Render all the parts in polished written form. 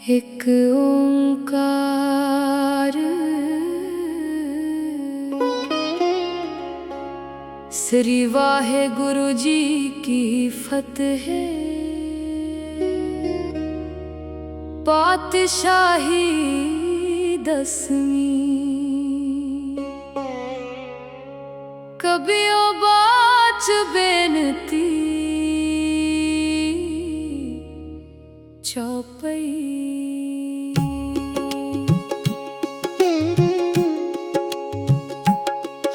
एक ओंकार श्री वाहेगुरु जी की फतेह। पातशाही दसवीं कबियो बाच बेनती चौपई।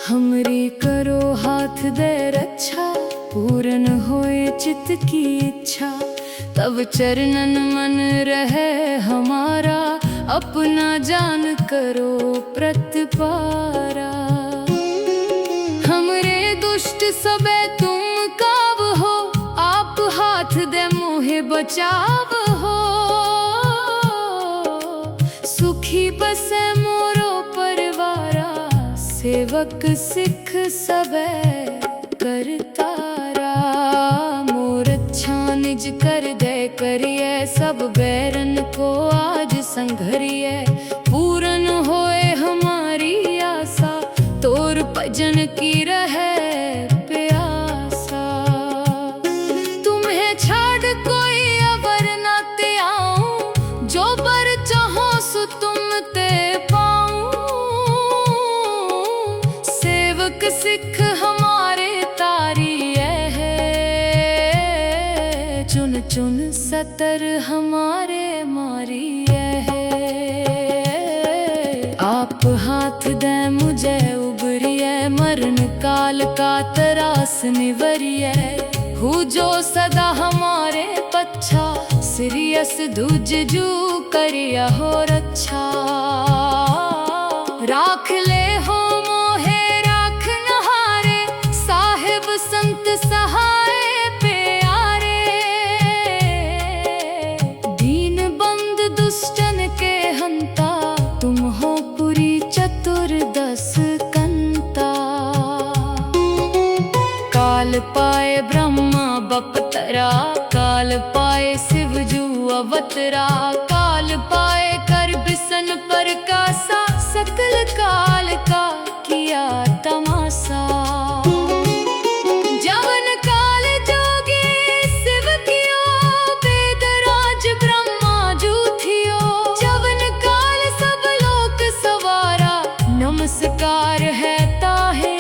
हमरी करो हाथ दे रक्षा, पूर्ण होए चित्त की इच्छा। तब चरणन मन रहे हमारा, अपना जान करो प्रतिपारा। हमरे दुष्ट सबे तुम काव हो, आप हाथ दे मोहे बचाव हो। सुखी बसे मोरो परिवारा, सेवक सिख सबे करतारा। मोर अच्छा निज कर दे करिए, सब बैरन को आज संघरिए। पूर्ण होए हमारी आशा, तोर भजन की रहे प्यासा। तुम्हें छाड़ कोई अवर न ते आऊं, जो बर चाहो सो तुम ते पाऊं। सेवक सिख हमारे तारिये है, चुन चुन सतर हमारे मारिये है। आप हाथ दे मुझे उबरिए, मरण काल का तरास निवरिए। हु जो सदा हमारे पच्छा, सिरियस दूज जू करिया हो रक्षा। राख ले हो मोहे राख नहारे, साहिब संत सहाय प्यारे। दीन बंद दुष्टन के हंता, तुम हो पुरी चतुर्दश कंता। काल पाए ब्रह्मा बपतरा, काल पाए शिव जू अवतरा। काल पाए कर बिसन प्रकाशा, सकल काल का किया तमाशा। जवन काल जोगी शिव कियो, वेदराज ब्रह्मा जू थियो। जवन काल सब लोक सवारा, नमस्कार है ताहे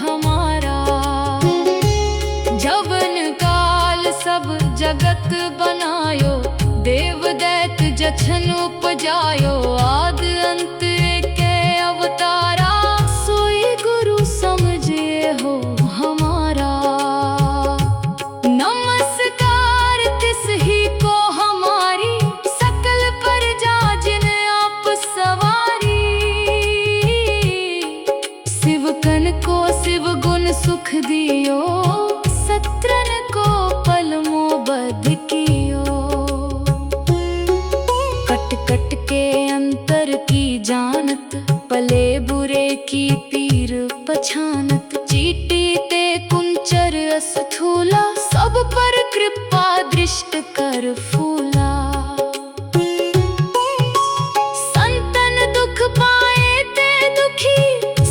हमारा। जवन काल सब जगत बनायो, देव दैत जछन उपजायो। आद अंत के अवतारा, सोई गुरु समझे हो हमारा। नमस्कार तिस ही को हमारी, सकल प्रजा जिन आप सवारी। शिवकन को शिव गुण सुख दियो, सत्रन को पलमो बध कियो। कट कट के अंतर की जानत, पले बुरे की पीर पछानत। चीटी ते कुंचर अस्थूला, सब पर कृपा दृष्ट कर फूला। संतन दुख पाए ते दुखी,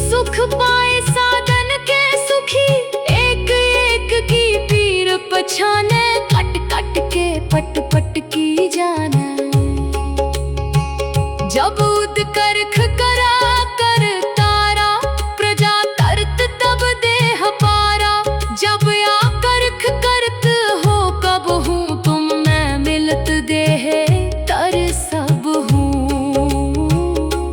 सुख पाए साधन के सुखी। एक एक की पीर पछाने, कट कट के पट पट की जाने। जब उद करख करा कर तारा, प्रजा करत तब देह पारा। जब या करख करत हो कब हूँ, तुम मैं मिलत देह तर सब हूँ।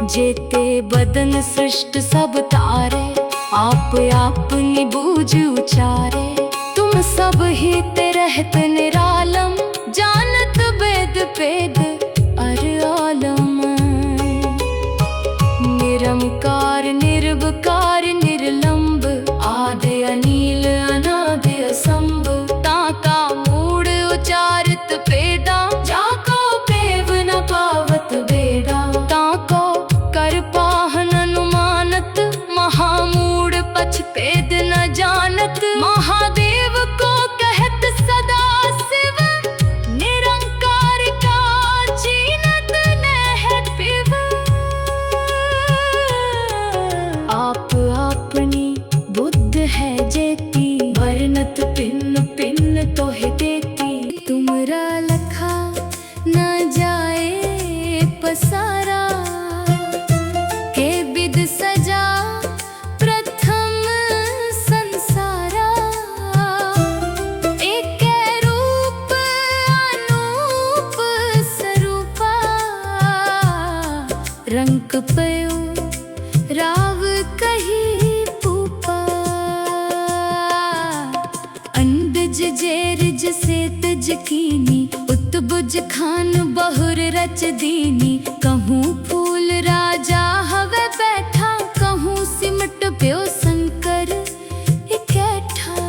जेते बदन सृष्ट सब तारे, आप अपनी बूझ उचारे। तुम सब ही ते रहत निरालम, जानत वेद वेद अर आलम। निरंकार निर्विकार निर्लंब, आदि अनील अनादि असंभ। ताका मूड उचारित पेदा, जाको पेव न पावत बेदा। ताको कर पाहन अनुमानत, महामूड पछ पेद न जानत। महादेव को कहत सदा तुमरा लखा न जाए पसारा, के बिद सजा प्रथम संसारा। एक रूप अनूप स्वरूपा, रंक पयो राव कही पूपा। अंडज जेरज से तज कीनी, उत्बुज खान बहुर रच दीनी। कहूँ फूल राजा हवे बैठा, कहूँ सिमट प्यो शंकर इकट्ठा।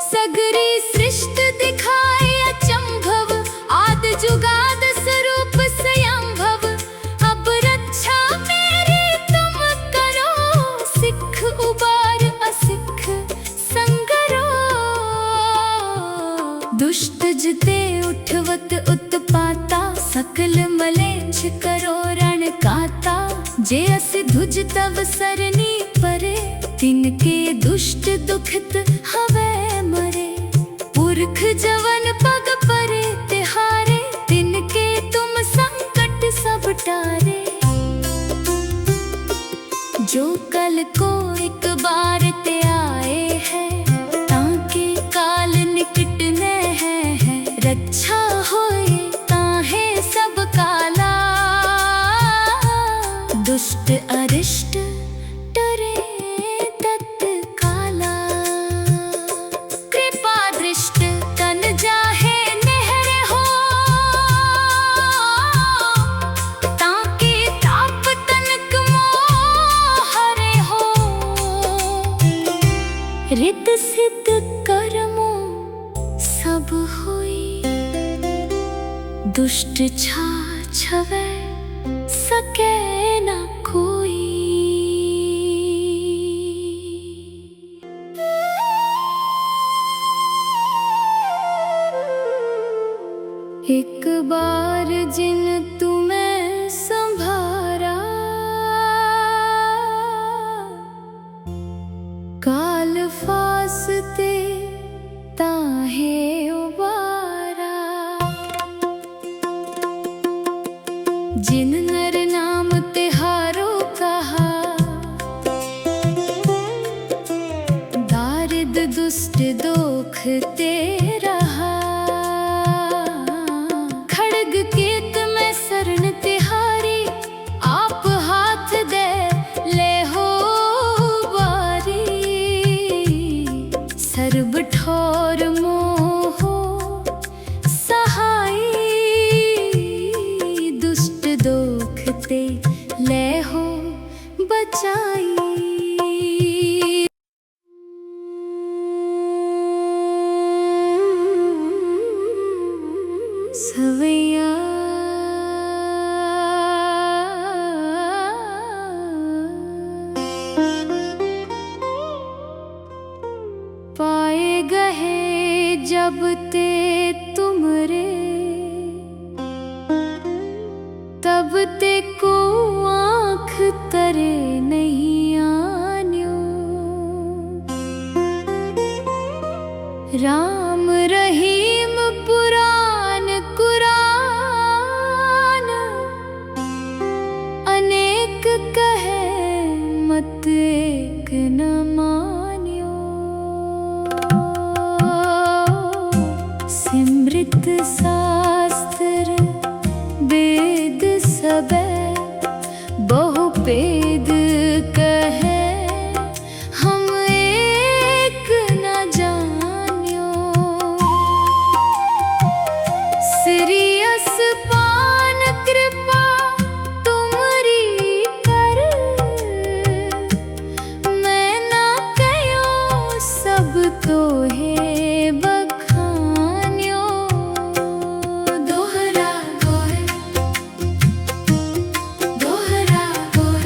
सगरी सृष्टि दिखाए अचंभव, आद जुगाद स्वरूप स्वयंभव। अब रक्षा मेरी तुम करो, सिख उबार असिख संगरो। दुष्ट जिते उठवत उत्पाता, सकल मलेच्छ करो रण काता। जे अस धुज तव सरनी परे, तिनके दुष्ट दुखित हवे मरे। पुरख जवन पग परे तिहारे, तिनके तुम संकट सब टारे। जो कल को एक बार ते आए है, ताके काल निकट न है। रक्षा होए ताहे सब काला, दुष्ट अरिष्ट डरे तत्काला। कृपा दृष्ट तन जाहे नहर हो, ताके ताप तनक मोह हरे हो। रित सिद्ध कर्मो सब होई, दुष्ट छा छवै सके न कोई। एक बार जिन तुम्हें संभारा, काल फासते ताहे उबारा। जिन नर नाम तिहारो कहा, दारिद दुष्ट दोख ते रहा। खड़ग केत में शरण तिहारी, आप हाथ दे ले हो बारी। सर्ब ठोर मोहो सहाई, दुष्ट दोखते ले हो बचाई। सवैया पाए गहे जब ते तुमरे, तब ते को आँख तरे नहीं आन्यो। राम रहीम पुराण कुरान, अनेक कहे मत एक न मान्यो। सिमृत शास्त्र वेद सबे, बहु भेद कहे हम एक न जान्यो। सिरियस पान कृपा तुमरी कर, मैं ना कयो सब तो है बखान्यो। दोहरा गोर, दोहरा गोर,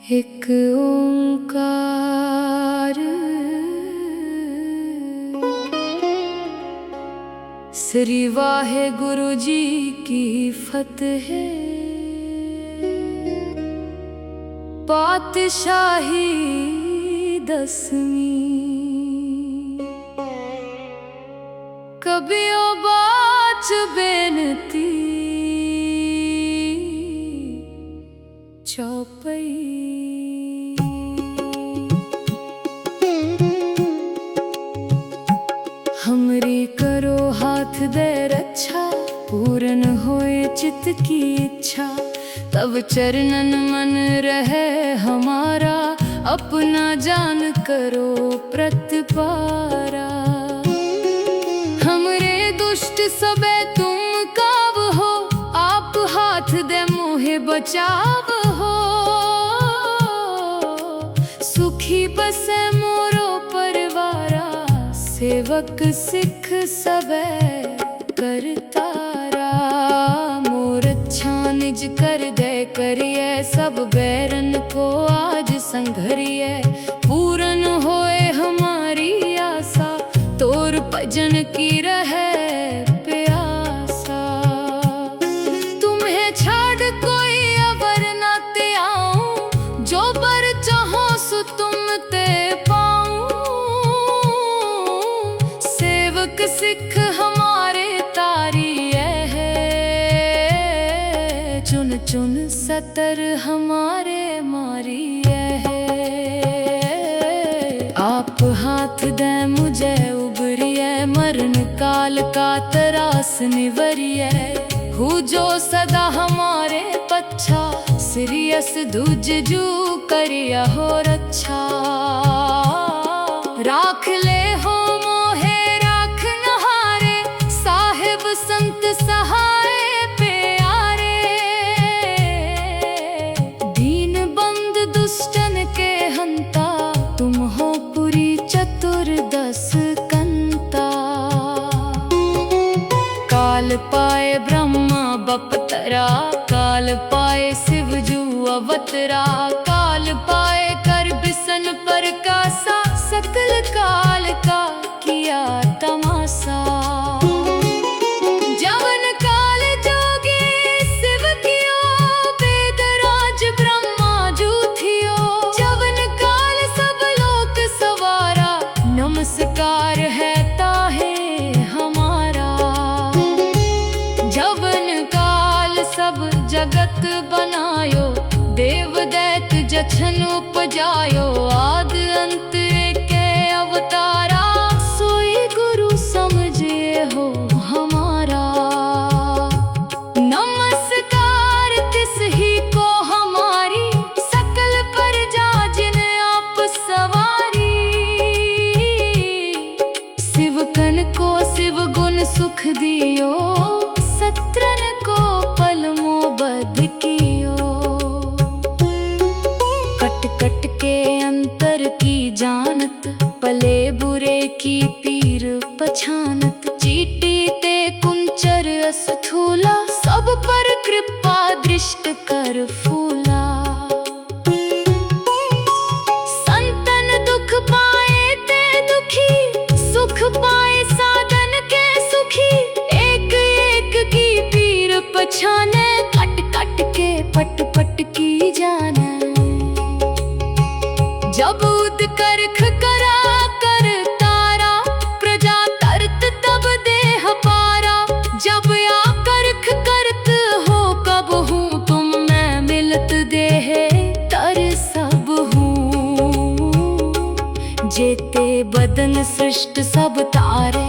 एक ओंकार श्री वाहेगुरु जी की फतेह। पातशाही दसवीं कबियो बाच बेनती चौपई। हमरी करो हाथ दे रक्षा, पूर्ण होए चित्त की इच्छा। तब चरणन मन रहे हमारा, अपना जान करो प्रतिपारा। हमरे दुष्ट सबे तुम काव हो, आप हाथ दे मोहे बचाव हो। सुखी बसे मोरो परिवारा, सेवक सिख सबे करतारा। मोर अच्छा निज कर दे करिए, सब बैरन को आज संघरिए। पूर्ण होए हमारी आशा, तोर भजन की रहे प्यासा। तुम्हें छाड़ कोई अवर न ते आऊं, जो बर चाहो सो तुम ते पाऊं। सेवक सिख हमारे तारिये है, चुन चुन सतर हमारे मारिये है। आप हाथ दे मुझे उबरिए, मरण काल का तरास निवरिए। हु जो सदा हमारे पच्छा, सिरियस दूज जू करिया हो रक्षा। राख ले हो मोहे राख नहारे, साहिब संत सहाय प्यारे। दीन बंद दुष्टन के हंता, तुम हो पुरी चतुर्दश कंता। काल पाए ब्रह्मा बपतरा, काल पाए शिव जू अवतरा। काल पाए कर बिसन प्रकाशा, सकल काल का किया तमाशा। जवन काल जोगी शिव कियो, वेदराज ब्रह्मा जू थियो। जवन काल सब लोक सवारा, नमस्कार है ताहे हमारा। जवन काल सब जगत बनायो, देव दैत जछन उपजायो। आद अंत के अवतारा, सोई गुरु समझे हो हमारा। नमस्कार तिस ही को हमारी, सकल प्रजा जिन आप सवारी। शिव कन को शिव गुण सुख दियो, सत्रन को पलमो बद कियो। कट कट के अंतर की जानत, पले बुरे की पीर पछानत। चीटी ते कुंचर अस्थूला, सब पर कृपा दृष्ट कर फूला। संतन दुख पाए ते दुखी, सुख पाए साधन के सुखी। एक एक की पीर पछाने, कट कट के पट पट की जाने। जब उद करख करा कर तारा, प्रजा करत तब देह पारा। जब या करख करत हो कब हूँ, तुम मैं मिलत देह तर सब हूँ। जेते बदन सृष्ट सब तारे,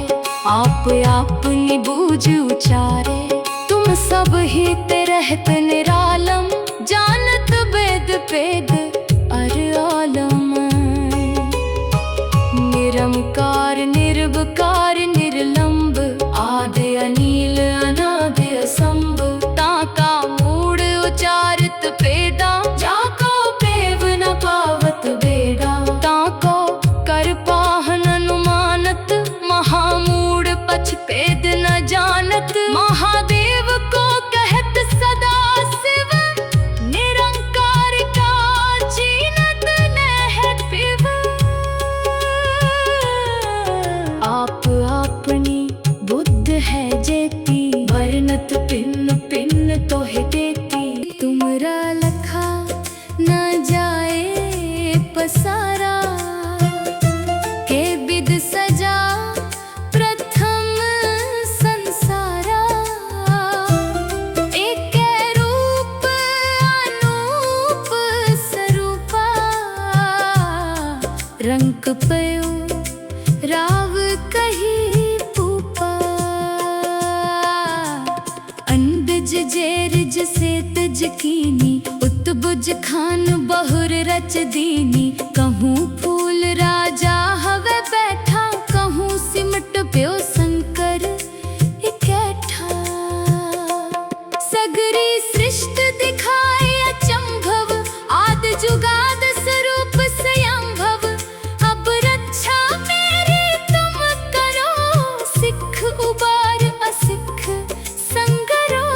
आप अपनी बूझ उचारे। तुम सब ही ते रहत निरालम, जानत वेद वेद अर आलम। निरंकार निर्विकार निर्लंब, आदि अनील अनादि असंभ। ताका मूड उचारित पेदा, जाको पेव न पावत बेड़ा। ताको कर पाहन अनुमानत, महामूड पछ पेद न जानत। महादेव को कहत सदा शिव, निरंकार का मन्नत पिन पिन तोहे देती। तुमरा लखा ना जाए पसारा, के बिद सजा प्रथम संसारा। एक रूप अनूप स्वरूपा, रंग पयो राव कही पूपा। अंडज जेरज से तज कीनी, उत्बुज खान बहुर रच दीनी। कहूँ फूल राजा हवे बैठा, कहूँ सिमट प्यो शंकर इकट्ठा। सगरी सृष्टि दिखाए अचंभव, आद जुगाद स्वरूप स्वयंभव। अब रक्षा मेरी तुम करो, सिख उबार असिख संगरो।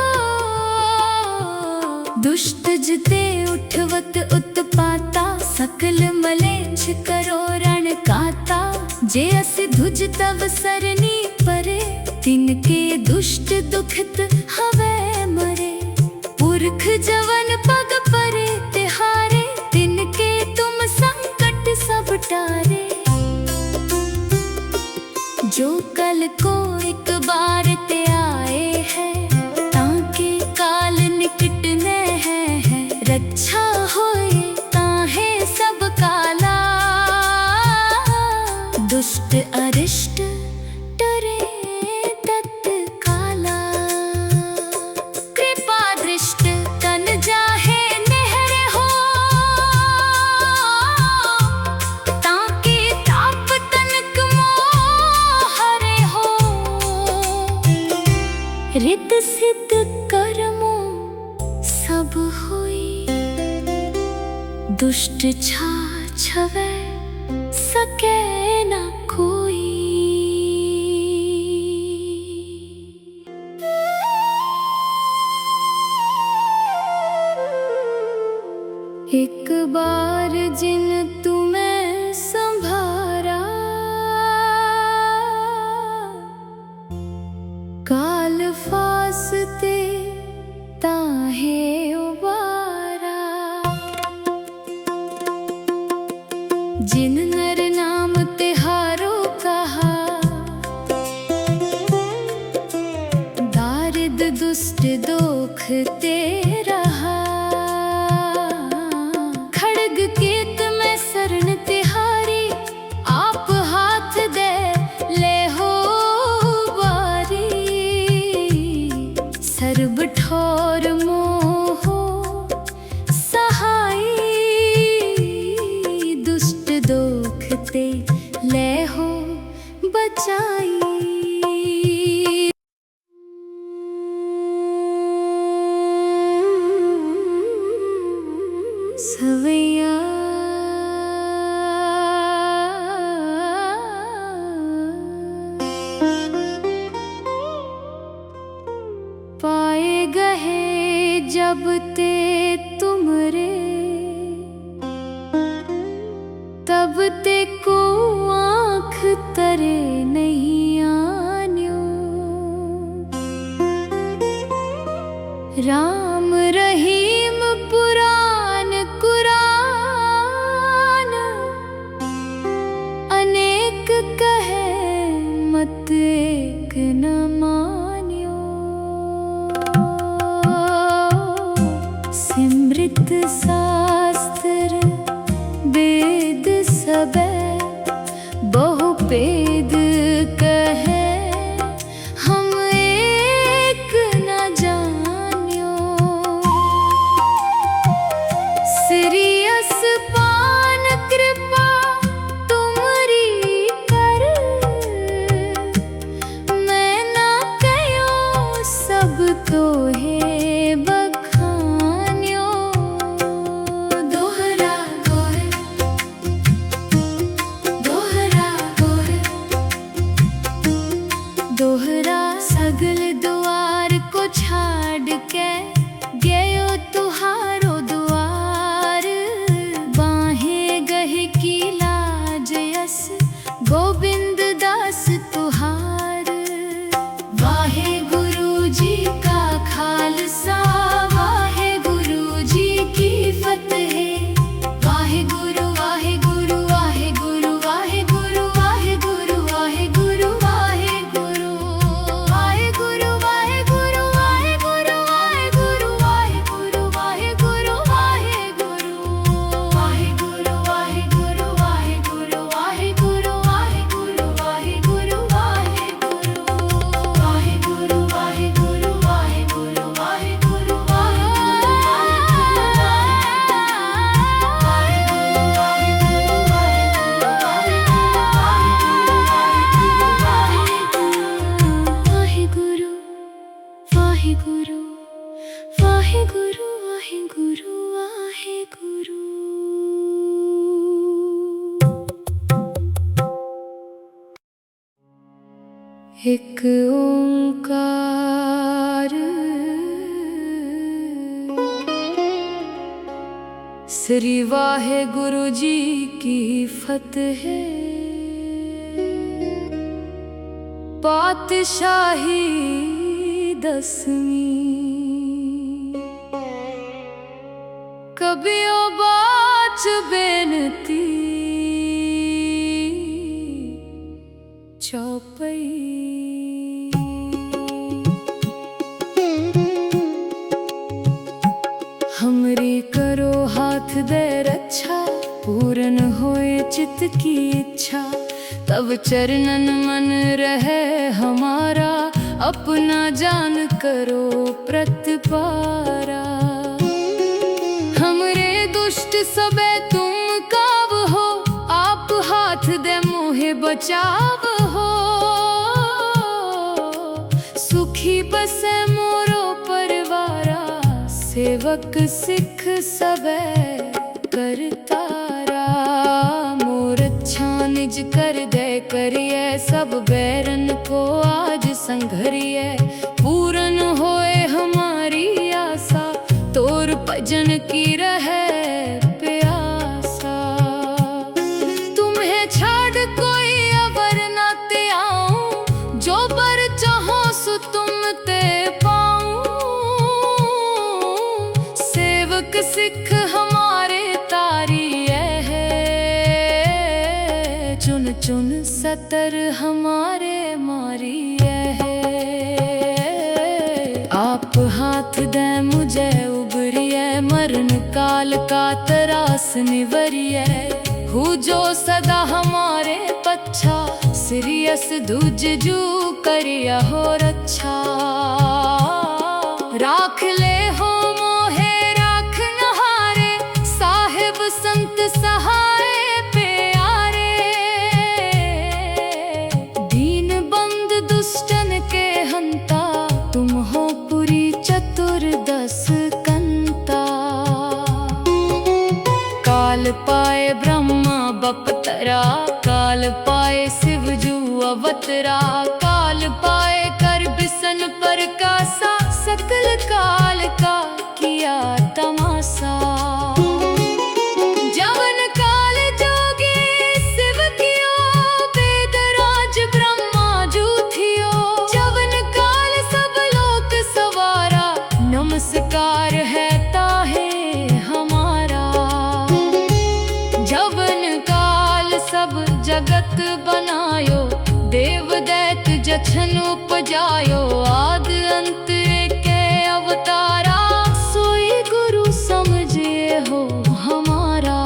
दुष्ट जिते उठवत उत्पाता, सकल मलेच्छ करो रण काता। जे अस धुज तव सरनी परे, तिनके दुष्ट दुखित हवे मरे। पुरख जवन पग परे तिहारे, तिनके तुम संकट सब टारे। जो कल को एक बार ते आए है, ताके काल निकट न है। रक्षा होए ताहे सब काला, दुष्ट अरिष्ट डरे तत्काला। कृपा दृष्ट तन जाहे नहर हो, ताके ताप तनक मोह हरे हो। रित सिद्ध कर्मो सब होई, दुष्ट छा छवै सके न कोई। एक बार जिन तुम्हें संभारा, काल फासते ताहे उबारा। जिन नर नाम तिहारो कहा, दारिद दुष्ट दोख ते रहा। खड़ग केत में शरण तिहारी, आप हाथ दे ले हो बारी। सर्ब ठोर मोहो सहाई, दुष्ट दोखते ले हो बचाई। सवैया पाए गहे जब ते तुमरे, तब ते को आँख तरे नहीं आन्यो। राम रहीम पुराण कुरान, अनेक कहे मत एक न मान्यो। सिमृत शास्त्र वेद सबे, बहु भेद कहे हम एक न जान्यो। सिरियस पान कृपा तुमरी कर, मैं ना कयो सब तोहे बखान्यो। दोहरा गोर दोहरा गोर, दोहरा सगल द्वार को छाड़ के गयो तुहारो द्वार। बाहें गहे की लाज यस, गोविंद दास तुहार। वाहे गुरु जी का वाहिगुरु वाहिगुरु वाहिगुरु वाहिगुरु। एक ओंकार श्री वाहिगुरु जी की फतेह। पातशाही 10वीं कबियो बाच बेनती चौपई। हमरी करो हाथ दे रक्षा, पूर्ण होए चित्त की इच्छा। तब चरणन मन रहे हमारा, अपना जान करो प्रतिपारा। हमरे दुष्ट सबे तुम काव हो, आप हाथ दे मोहे बचाव हो। सुखी बसे मोरो परिवारा, सेवक सिख सबे करतारा। मोर अच्छा निज कर दे करिए, सब बैरन को आज संघरिए। पूर्ण होए हमारी आशा, तोर भजन की रहे प्यासा। तुम्हें छाड़ कोई अवर न ते आऊं, जो बर चाहो सो तुम ते पाऊं। सेवक सिख हमारे तारिए है, चुन चुन सतर हमारे मारिए है। आप हाथ दे मुझे उबरिए, मरण काल का तरास निवरिए। हु जो सदा हमारे पच्छा, सिरियस दूज जू करिया हो रक्षा। राख ले हो मोहे राख नहारे, साहिब संत सहाय प्यारे। दीन बंद दुष्टन के हंता, तुम हो पुरी चतुर्दश कंता। काल पाए ब्रह्मा बपतरा, काल पाए शिव जू अवतरा। काल पाए कर बिसन पर कासा, सकल काल का किया तमाशा। जवन काल जोगी शिव कियो, वेदराज ब्रह्मा जू थियो। जवन काल सब लोक सवारा, नमस्कार है ताहे हमारा। जवन काल सब जगत बनायो, देव दैत जछन उपजायो। आद अंत के अवतारा, सोई गुरु समझे हो हमारा।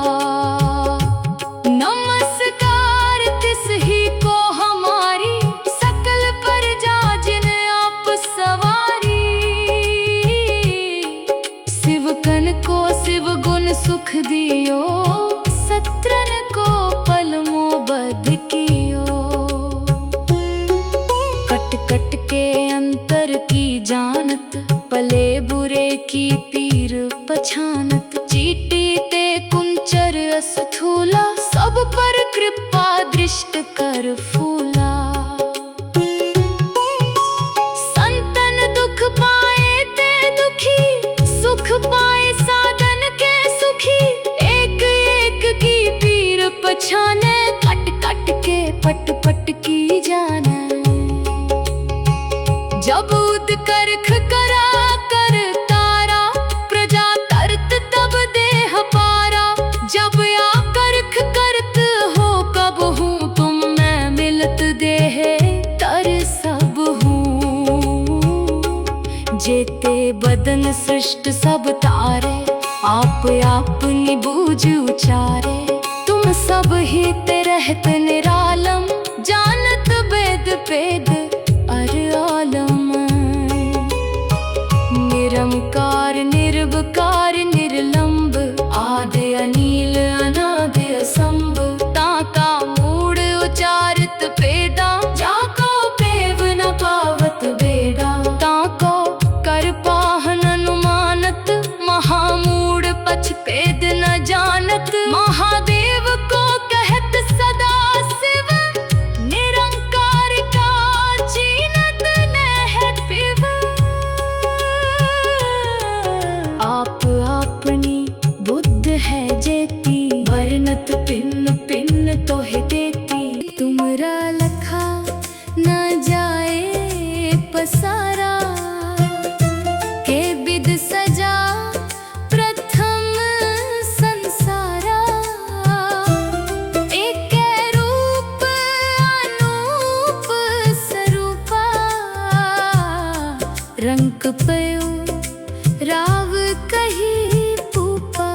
नमस्कार तिस ही को हमारी, सकल प्रजा जिन आप सवारी। शिवकन को शिव गुण सुख दियो, सत्रन को पलमो बध कियो। कट कट के अंतर की जानत, पले बुरे की पीर पछानत। चीटी ते कुंचर अस्थूला, सब पर कृपा दृष्ट कर फूला। संतन दुख पाए ते दुखी, सुख पाए साधन के सुखी। एक एक की पीर पछाने, कट कट के पट पट की जाने। जब उद करख करा कर तारा, प्रजा करत तब देह पारा। जब या करख करत हो कब हूँ, तुम मैं मिलत देह तर सब हूँ। जेते बदन सृष्ट सब तारे, आप अपनी बूझ उचारे। तुम सब ही ते रहत निरालम, जानत वेद पेद अर आलम। निरंकार निर्विकार निर्लंब, आदि अनील अनादि असंभ। ताका मूड उचारित पेदा, जाको पेव न पावत बेदा। ताको रंक पयो राव कही पूपा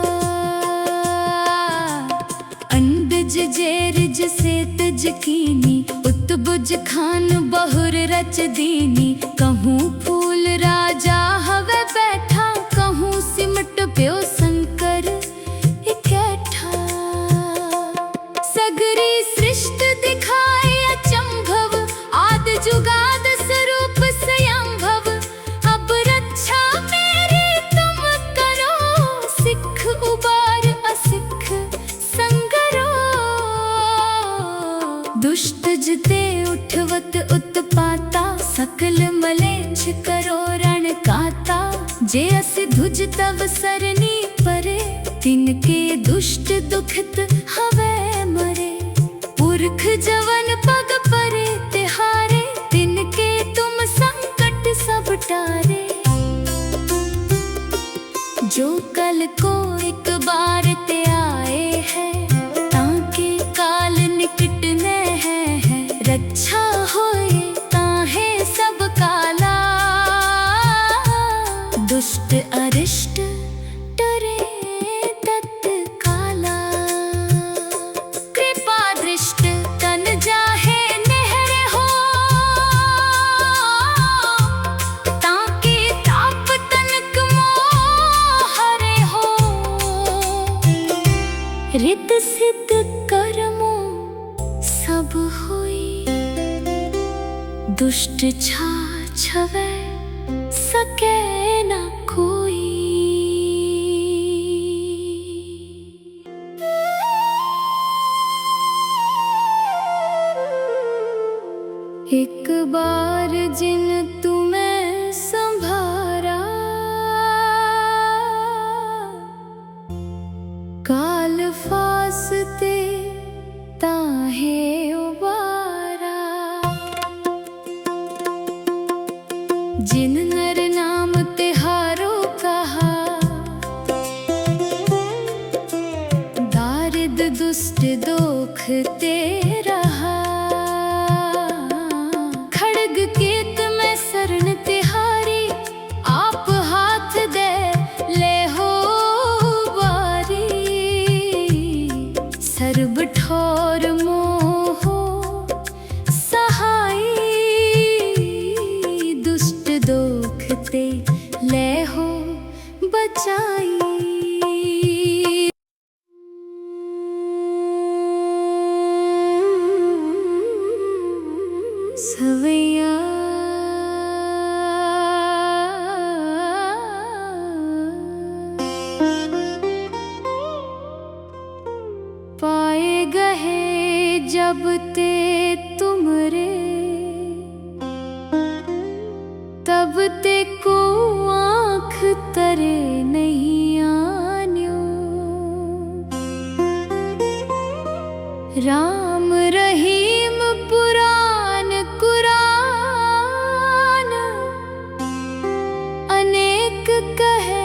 अंडज जेरज से तज कीनी उत्बुज खान बहुर रच दीनी कहूँ फूल राजा हवे बैठा कहूँ सिमट प्यो शंकर इकट्ठा सगरी सृष्टि दिखाए अचंभव आद जुगाद स्वरूप स्वयंभव अब रक्षा मेरी तुम करो सिख उबार असिख संगरो दुष्ट जिते उठवत उत्पाता सकल मलेच्छ करो रण काता जे अस धुज तव सरनी परे तिनके दुष्ट दुखित हवे मरे पुरख जवन पग परे तिहारे तिनके तुम संकट सब टारे जो कल को एक बार ते आए है ताके काल निकट न है रक्षा होए ताहे सब काला दुष्ट अरिष्ट डरे तत्काला कृपा दृष्ट तन जाहे नहर हो ताके ताप तनक मोह हरे हो रित सिद्ध कर्मो सब होई दुष्ट छा छवै सके न कोई एक बार जिन तुम्हें संभारा काल फासते ताहे उबारा जिन नर नाम तिहारो कहा दारिद दुष्ट दोख ते रहा खड़ग केत में शरण तिहारी आप हाथ दे ले हो बारी सर्ब ठोर मोहो सहाई दुष्ट दोखते ले हो बचाई सवैया पाए गहे जब ते तुमरे तब ते को आँख तरे नहीं आन्यो राम रहीम पुराण कुरान अनेक कहे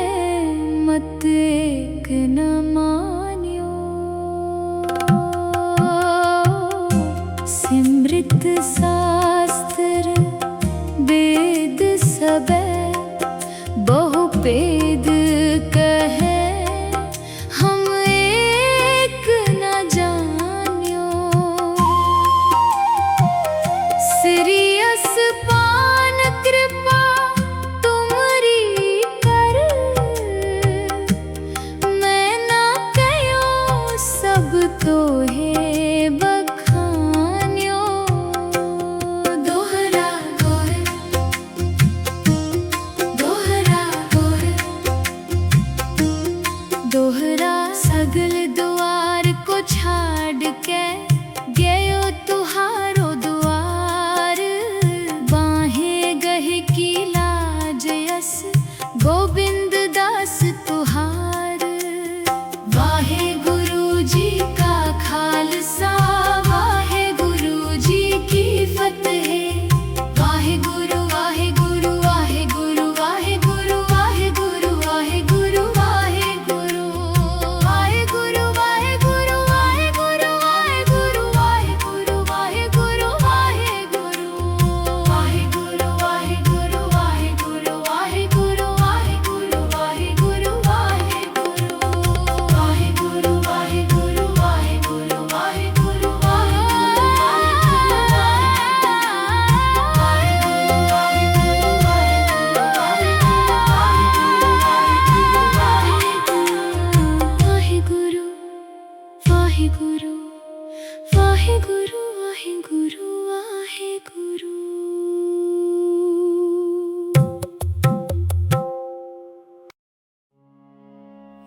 मत एक न मान्यो सिमृत शास्त्र वेद सबे बहु पेद कहे हम एक न जान्यो सिरियस पान कृपा तुमरी कर मैं ना कयो सब तो है बखान्यो दोहरा गोर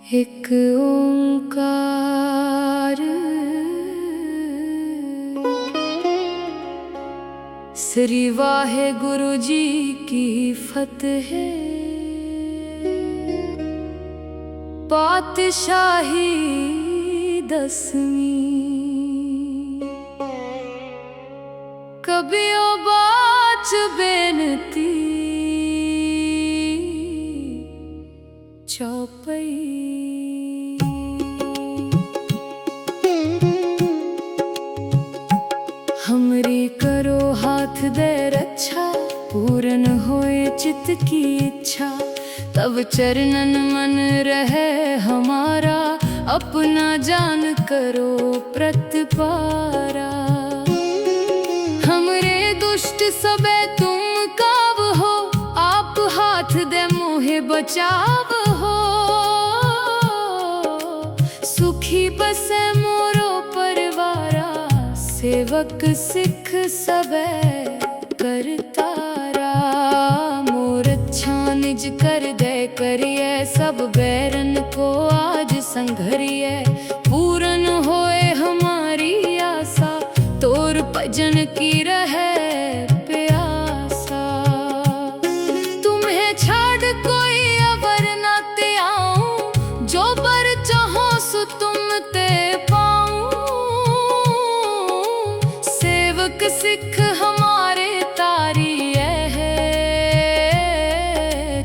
एक ओंकार श्री वाहेगुरु जी की फतेह। पातशाही 10वीं कबियो बाच बेनती चौपई। हमरी करो हाथ दे रक्षा, पूर्ण होए चित्त की इच्छा। तब चरणन मन रहे हमारा, अपना जान करो प्रतिपारा। हमरे दुष्ट सबे तुम काव हो, आप हाथ दे मोहे बचाव हो। सुखी बसे मोरो परिवारा, सेवक सिख सबे करतारा। मोर अच्छा निज कर दे करिए, सब बैरन को आज संघरिए। पूर्ण होए हमारी आशा, तोर भजन की रहे प्यासा। तुम्हें छाड़ कोई अवर न ते आऊं, जो बर चाहो सो तुम ते पाऊं। सेवक सिख हमारे तारिए है,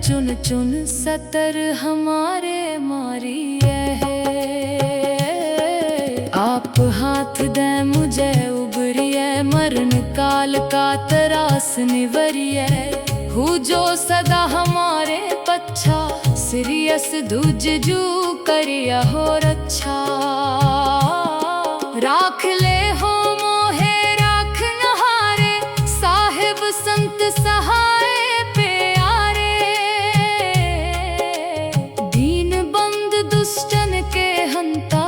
चुन चुन सतर हमारे मारिए है। आप हाथ दे मुझे उबरिए, मरण काल का तरास निवरिए। हूँ जो सदा हमारे पच्छा, सिरियस दूज जू करिया हो रक्षा। राख ले हो मोहे राख नहारे, साहिब संत सहाय प्यारे। दीन बंद दुष्टन के हंता,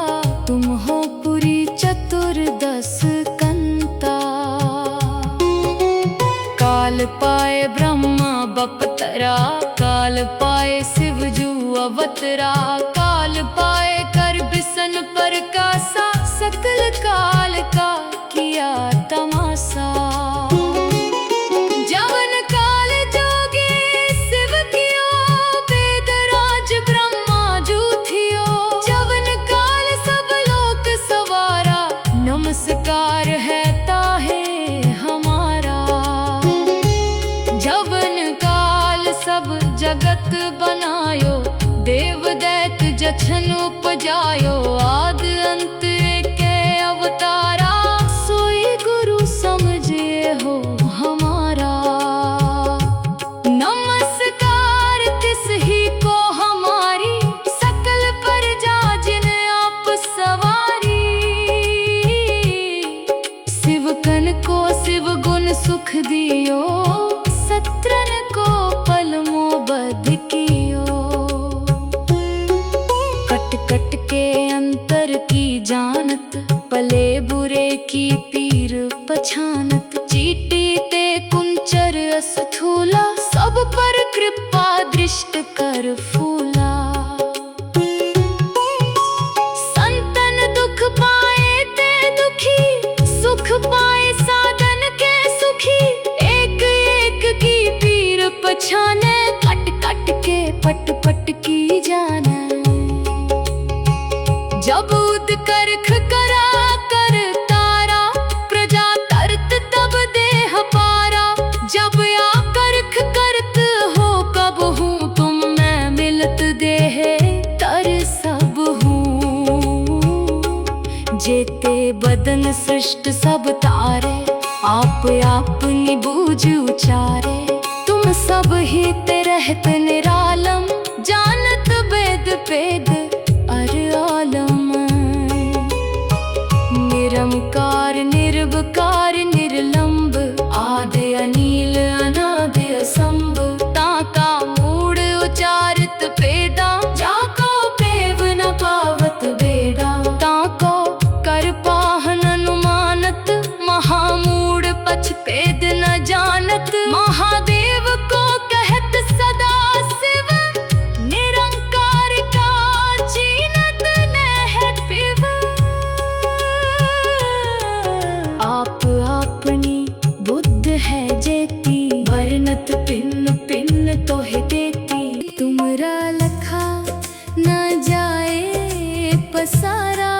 तुम हो पुरी चतुर्दश कंता। काल पाए ब्रह्मा बपतरा, काल पाए शिव जू अवतरा। काल पाए कर बिसन प्रकाशा, सकल काल का किया तमाशा। जवन काल जोगी शिव कियो, वेदराज ब्रह्मा जू थियो। जवन काल सब लोक सवारा, नमस्कार है ताहे हमारा। जवन काल सब जगत बनायो, देव दैत जछन उपजायो। आद अंत के अवतारा, सोई गुरु समझे हो हमारा। नमस्कार तिस ही को हमारी, सकल प्रजा जिन आप सवारी। शिवकन को शिव गुण सुख दियो, सत्रन को पल मोबद कियो। कट कट के अंतर की जानत, पले बुरे की पीर पछानत। चीटी ते कुंचर अस्थूला, सब पर कृपा दृष्ट कर फूला। संतन दुख पाए ते दुखी, सुख पाए साधन के सुखी। एक एक की पीर पछाने, कट कट के पट पट की जाने। जब उद करख करा कर तारा, प्रजा करत तब देह पारा। जब या करख करत हो कब हूँ, तुम मैं मिलत देह तर सब हूँ। जेते बदन सृष्ट सब तारे, आप अपनी बूझ उचारे। तुम सब ही ते रहत निरालम, जानत वेद वेद अर आलम। निरंकार निर्विकार निर्लंब, आदि अनील अनादि असंभ। ताका मूड उचारित पेदा, जाको पेव न पावत बेड़ा। ताको कर पाहन अनुमानत, महामूड पछ पेद न जानत। महादेव को कहत सदा शिव, निरंकार का भिन्न भिन्न तोहे देती। तुमरा लखा न जाए पसारा,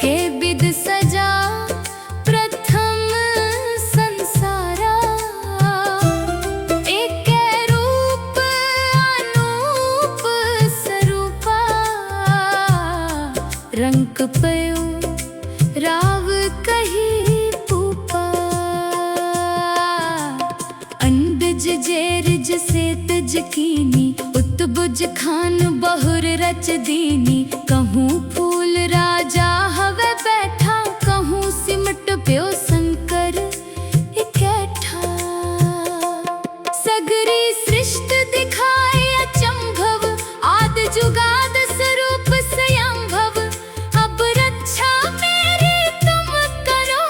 के बिद सजा प्रथम संसारा। एक रूप अनूप स्वरूपा, रंग पयो राव कही पूपा। अंडज जेरज से तज कीनी, उत्बुज खान बहुर रच दीनी। कहूँ फूल राजा हवे बैठा, कहूँ सिमट प्यो शंकर इकट्ठा। सगरी सृष्टि दिखाए अचंभव, आद जुगाद स्वरूप स्वयंभव। अब रक्षा मेरी तुम करो,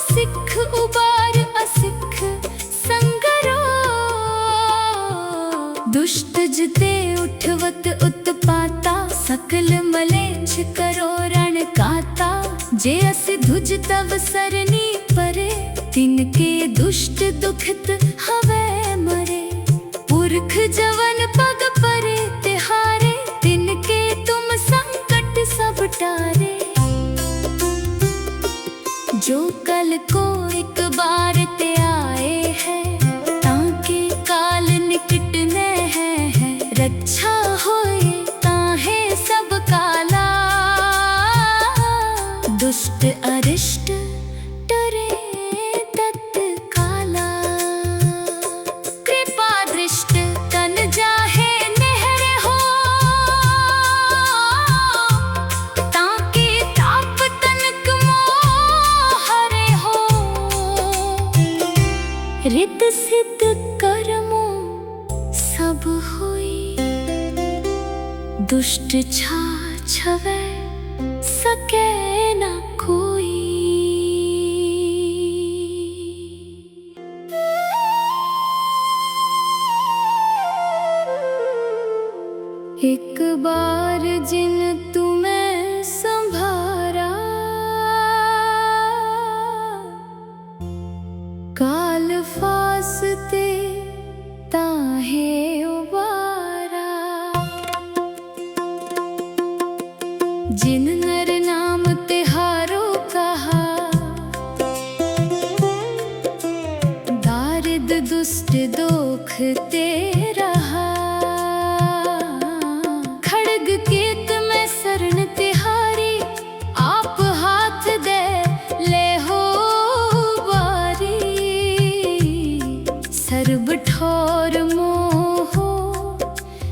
सिख उबार असिख संगरो। दुष्ट जिते उठवत उत्पाता, सकल मलेच्छ करो रण काता। जे अस धुज तव सरनी परे, तिनके दुष्ट दुखित हवे मरे। पुरख जवन पग परे तिहारे, तिनके तुम संकट सब टारे। जो कल को एक बार ते आए है, ताके काल निकट न है। रक्षा होए ताहे सब काला, दुष्ट अरिष्ट डरे तत्काला। कृपा दृष्ट तन जाहे नहर हो, ताके ताप तनक मोह हरे हो। रित सिद्ध कर्मो सब होई, दुष्ट छा छवै सके न कोई। एक बार जिन तुम्हें संभारा, काल फासते ताहे उबारा। जिन नर नाम तिहारो कहा, दारिद दुष्ट दोख ते रहा। खड़ग केत में शरण तिहारी, आप हाथ दे ले हो बारी। सर्ब ठोर मोहो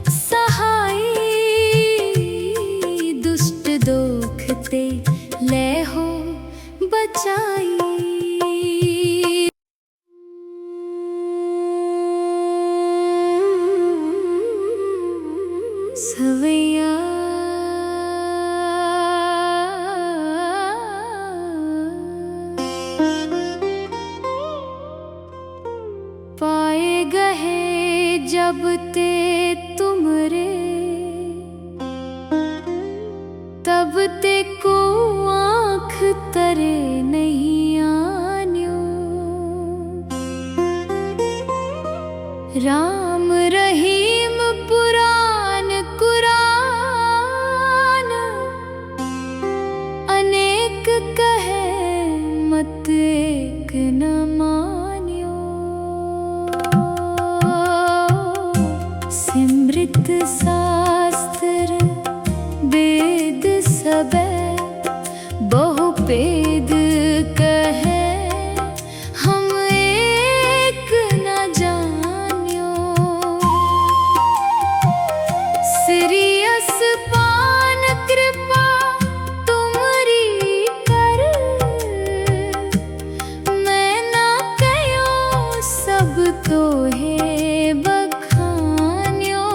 सहाई, दुष्ट दोखते ले हो बचाई। सवैया पाए गहे जब ते तुमरे, तब ते को आँख तरे नहीं आन्यो। राम रहीम पुराण कुरान, अनेक कहे मत एक न मान्यो। सिमृत शास्त्र वेद सबे, बहु भेद कहे हम एक न जान्यो। सिरियस पान कृपा तुमरी कर, मैं ना कयो सब तो है बखान्यो।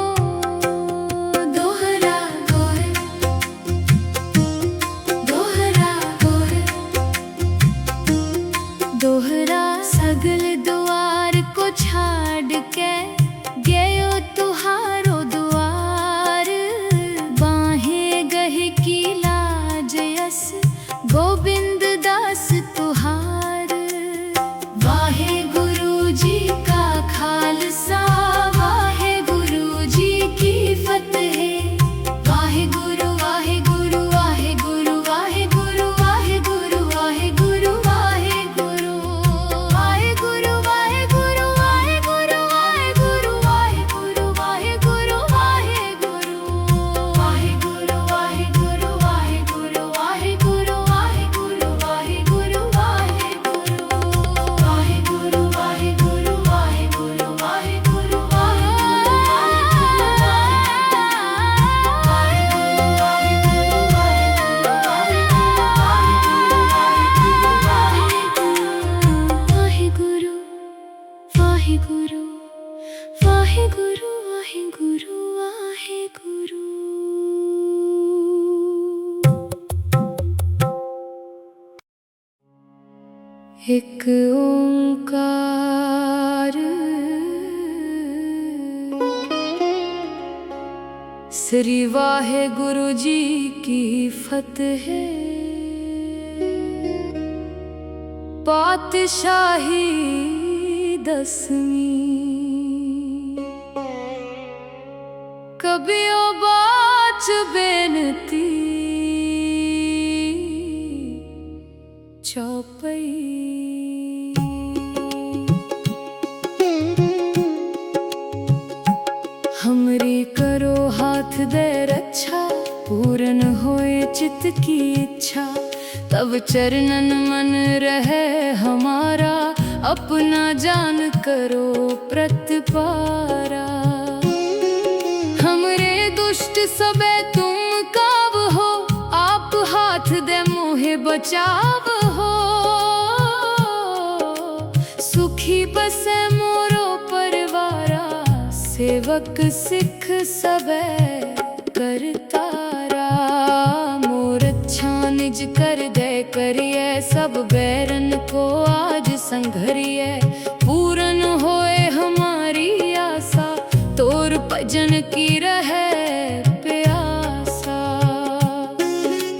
वाहेगुरु वाहेगुरु वाहेगुरु वाहेगुरु। एक ओंकार श्री वाहेगुरु जी की फतेह। पातशाही 10वीं कबियो बाच बेनती चौपई। हमरी करो हाथ दे रक्षा, पूर्ण होए चित्त की इच्छा। तब चरणन मन रहे हमारा, अपना जान करो प्रतिपारा। हमरे दुष्ट सबे तुम काव हो, आप हाथ दे मोहे बचाव हो। सुखी बसे मोरो परिवारा, सेवक सिख सबे करतारा। मोर अच्छा निज कर दे करिए, सब बैरन को आज संघरिए। पूर्ण होए हमारी आशा, तोर भजन की रहे प्यासा।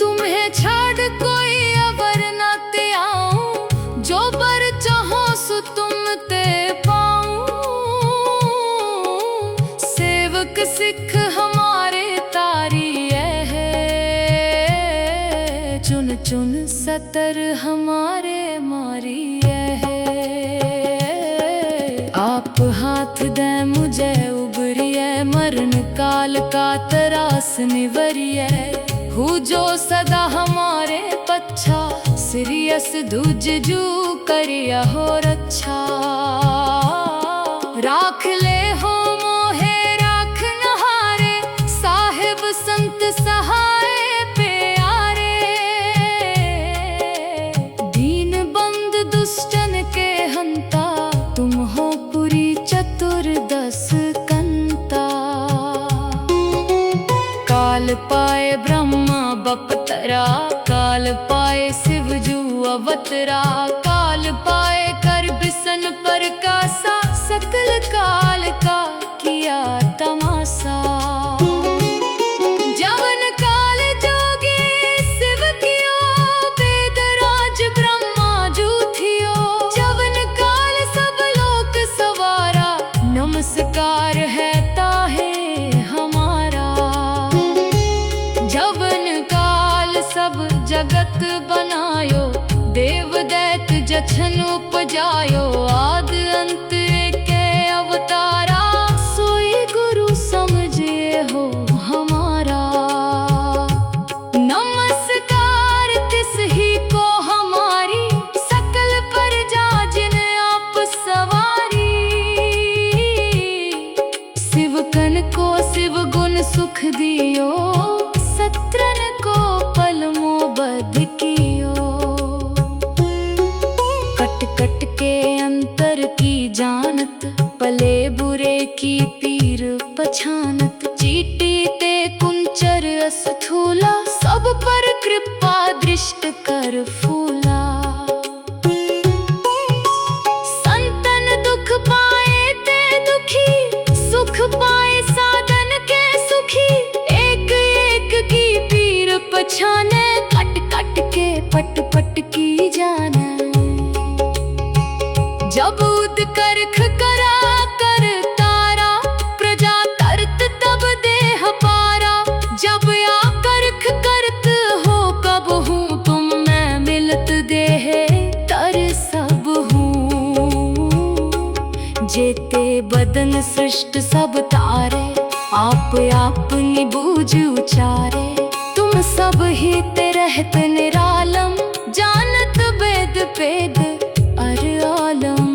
तुम्हें छाड़ कोई अवर न ते आऊं, जो बर चाहो सो तुम ते पाऊं। सेवक सिख हमारे तारिए है, चुन चुन सतर हमारे मारिए है। आप हाथ दे मुझे उबरिए, मरण काल का तरास निवरिए। हु जो सदा हमारे पच्छा, सिरियस दूज जू करिया हो रक्षा। राख ले हो मोहे राख नहारे, साहिब संत सहाय प्यारे। दीन बंद दुष्टन के हंता, तुम हो पुरी चतुर्दश कंता। काल पाए ब्रह्मा बपतरा, काल पाए शिव जू अवतरा। काल पाए कर बिसन प्रकाशा, सकल काल का किया तमाशा। जवन काल जोगी शिव कियो, वेदराज ब्रह्मा जू थियो। जवन काल सब लोक सवारा, नमस्कार है ताहे हमारा। जवन काल सब जगत बनायो, देव दैत जछन उपजायो। आद अंत के अवतारा, सोई गुरु समझे हो हमारा। नमस्कार तिस ही को हमारी, सकल प्रजा जिन आप सवारी। शिवकन को शिव गुण सुख दियो, सत्रन को पलमो बध कियो। कट कट के अंतर की जानत, पले बुरे की पीर पछानत। चीटी ते कुंचर अस्थूला, सब पर कृपा दृष्ट कर फूला। संतन दुख पाए ते दुखी, सुख पाए साधन के सुखी। एक एक की पीर पछाने, कट कट के पट पट की जाने। जब उद करख करा कर तारा, प्रजा करत तब देह पारा। जब या करख करत हो कब हूँ, तुम मैं मिलत देह तर सब हूँ। जेते बदन सृष्ट सब तारे, आप अपनी बूझ उचारे। तुम सब ही ते रहत निरालम, जानत वेद पेद अर आलम।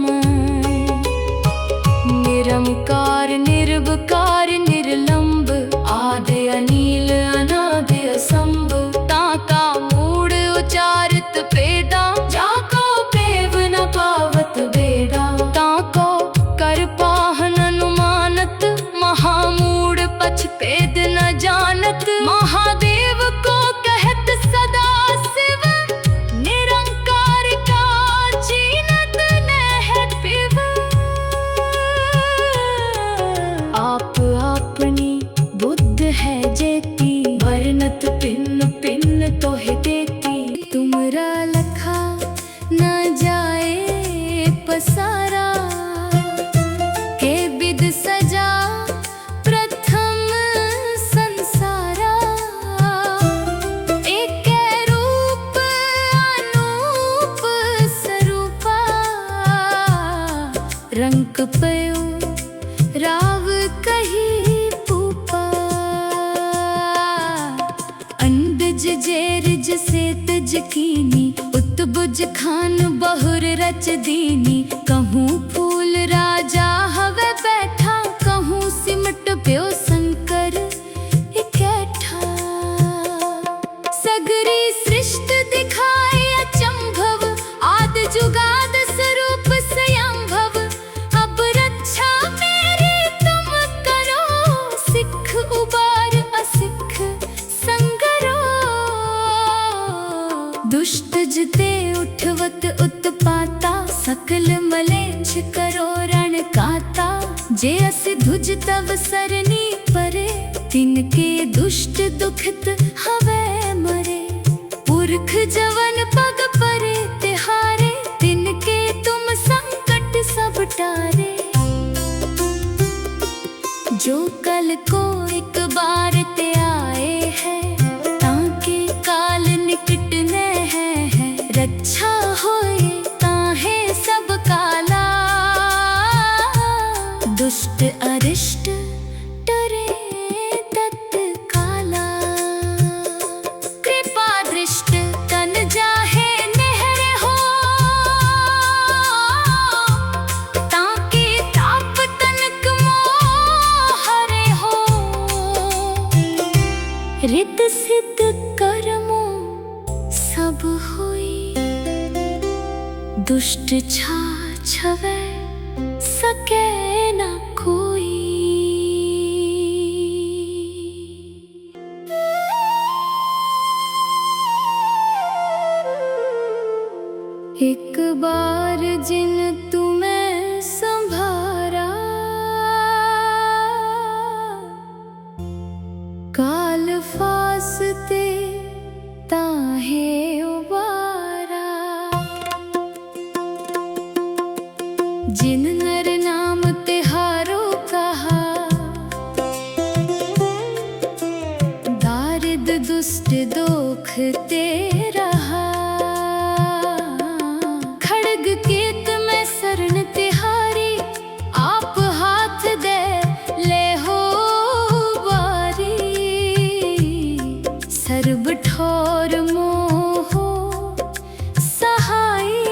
निरंकार निर्विकार निर्लंब, आदि अनील अनादि असंभ। ताका मूड उचारित पेदा, जाको पेव न पावत बेदा। ताको कर कुछ भेद न जानत, महादेव को कहत सदा शिव, निरंकार का चीनत नह पिव। आप अपनी बुद्ध है जेती, वर्णत पिन पिन तोहे देती। तुमरा लखा न जाए पसारा, के बिद सजा प्रथम संसारा। एक रूप अनूप स्वरूपा, रंग पयो राव कही पूपा। अंडज जेरज से तज कीनी, उत्बुज खान बहुर रच दीनी। कहूँ फूल राजा हवे बैठा, कहूँ सिमट प्यो शंकर इकट्ठा। सगरी सृष्टि दिखाए अचंभव, आद जुगाद स्वरूप स्वयंभव। अब रक्षा मेरी तुम करो, सिख उबार असिख संगरो। दुष्ट जिते उठवत उत्पाता, सकल मलेच्छ करो रण काता। जे अस धुज तव सरनी परे, तिनके दुष्ट दुखित हवे मरे। पुरख जवन पग परे तिहारे, तिनके तुम संकट सब टारे। जो कल को एक बार ते आए है, ताके काल निकट न है। रक्षा होए ताहे सब काला, दुष्ट अरिष्ट डरे तत्काला। कृपा दृष्ट तन जाहे नहर हो, ताके ताप तनक मोह हरे हो। रित सिद्ध कर्मो सब होई, दुष्ट छा छवै सके न कोई। एक बार जिन तुम्हें संभारा, काल फासते ताहे उबारा। जिन नर नाम तिहारो कहा, दारिद दुष्ट दोख ते रहा। खड़ग केत में शरण तिहारी, आप हाथ दे ले हो बारी। सर्ब ठोर मोहो सहाई,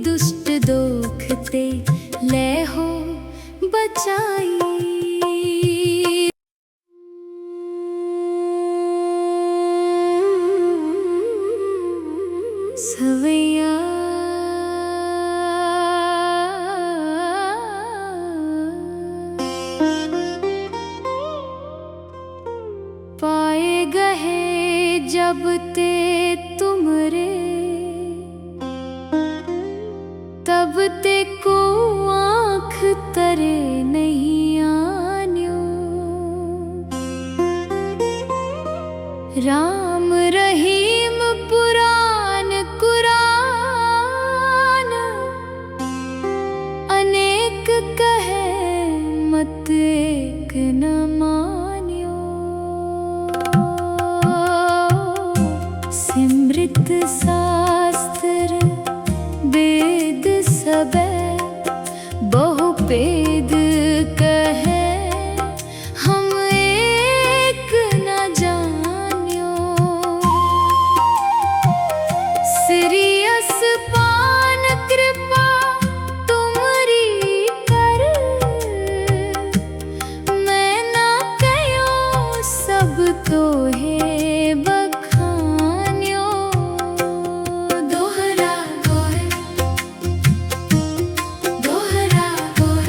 दुष्ट दोखते ले हो बचाई। सवैया पाए गहे जब ते तुमरे, तब ते को आँख तरे नहीं आन्यो। राम रहीम पुराण कुरान, अनेक कहे मत एक न मान्यो। सिमृत शास्त्र वेद सबे, बहु भेद कहे हम एक न जान्यो। सिरियस पान कृपा तुमरी कर, मैं ना कयो सब तो है बखान्यो। दोहरा गोर, दोहरा गोर,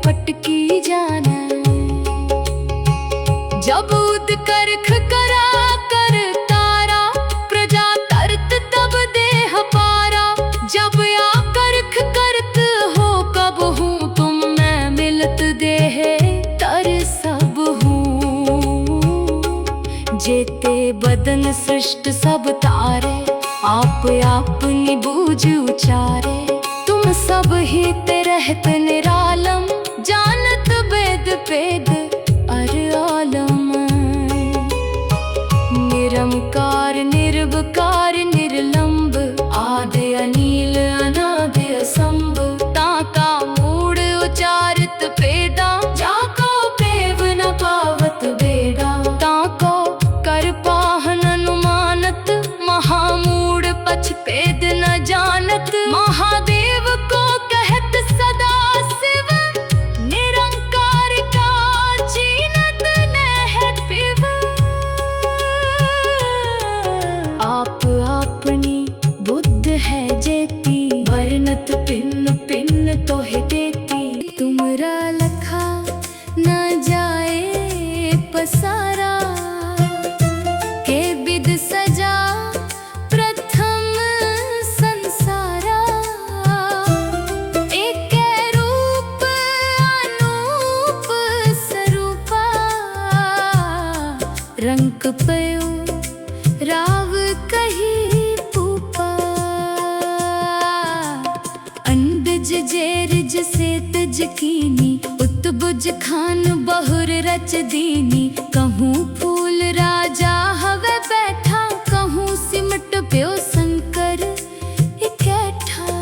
जेते बदन सृष्ट सब तारे, आप अपनी बूझ उचारे। तुम सब ही ते रहत निरालम, जानत वेद वेद अर आलम। निरंकार निर्विकार निर्लंब, आदि अनील अनादि असंभ। ताका मूड उचारित पेदा, जाको पेव न पावत बेदा। ताको कर पाहन अनुमानत, महामूड पछपेद न जानत। महादेव को कहत सदा शिव, निरंकार का चीनत नह पिव। आप अपनी बुद्ध है जेती, वर्णत पिन्न पिन्न तोहे देती। तुमरा लखा न जाए पसारा, के विद सजा प्रथम संसारा। एक रूप अनूप स्वरूपा, रंक पयो राव कही पूपा। अंडज जेरज से तज कीनी, उत्बुज खान बहुर रच दीनी। कहूँ फूल राजा हवे बैठा, कहूँ सिमट प्यो शंकर इकट्ठा।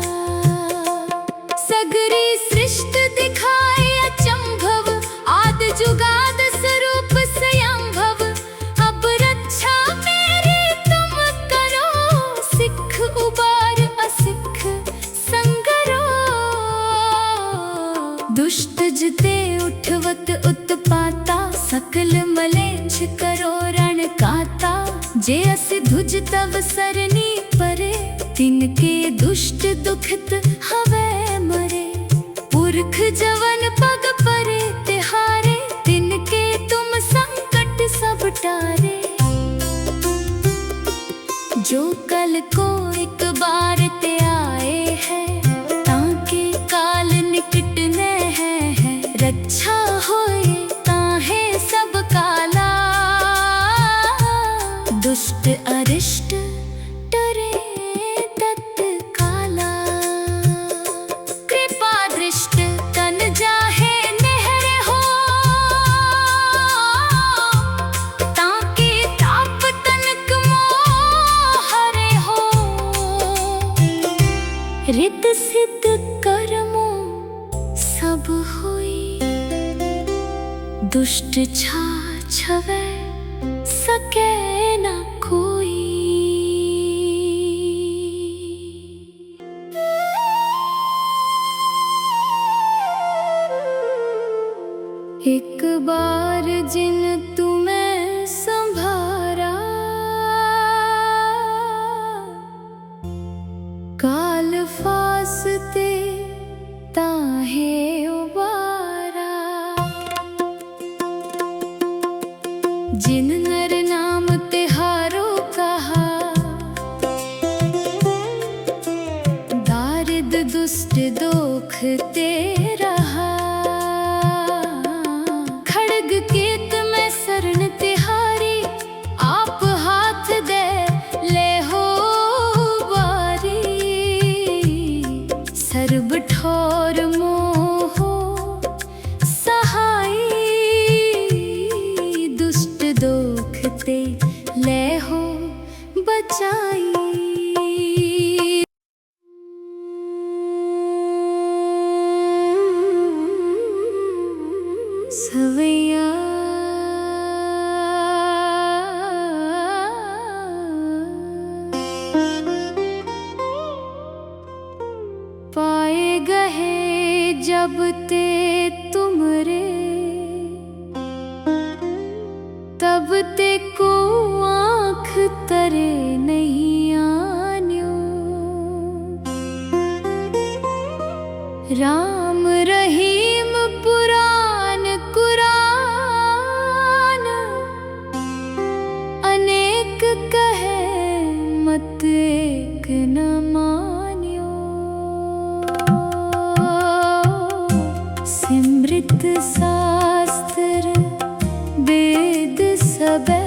सगरी सृष्टि दिखाए अचंभव, आद जुगाद स्वरूप स्वयंभव। अब रक्षा मेरी तुम करो, सिख उबार असिख संगरो। दुष्ट जिते उठवत उत्पाता, सकल मलेच्छ करो रण काता। जे अस धुज तव सरनी परे, तिनके दुष्ट दुखित हवे मरे। पुरख जवन पग परे तिहारे, तिनके तुम संकट सब टारे। जो कल को एक बार ते आए है, ताके काल निकट न है। रक्षा होए ताहे सब काला, दुष्ट अरिष्ट डरे तत्काला। कृपा दृष्ट तन जाहे नहर हो, ताके ताप तनक मोह हरे हो। रित सिद्ध कर्मो सब होई, दुष्ट छा छवै सके न कोई। एक बार जिन तुम्हें संभारा, काल फासते ताहे उबारा। जिन नर नाम तिहारो कहा, दारिद दुष्ट दोख ते रहा। खड़ग केत में शरण तिहारी, आप हाथ दे ले हो बारी। सर्ब ठोर मोहो सहाई, दुष्ट दोखते ले हो बचाई। सवैया पाए गहे जब ते तुमरे, तब ते को आँख तरे नहीं आन्यो। राम रहीम पुराण कुरान, अनेक कहे मत एक न मान्यो। सिमृत शास्त्र वेद सबे,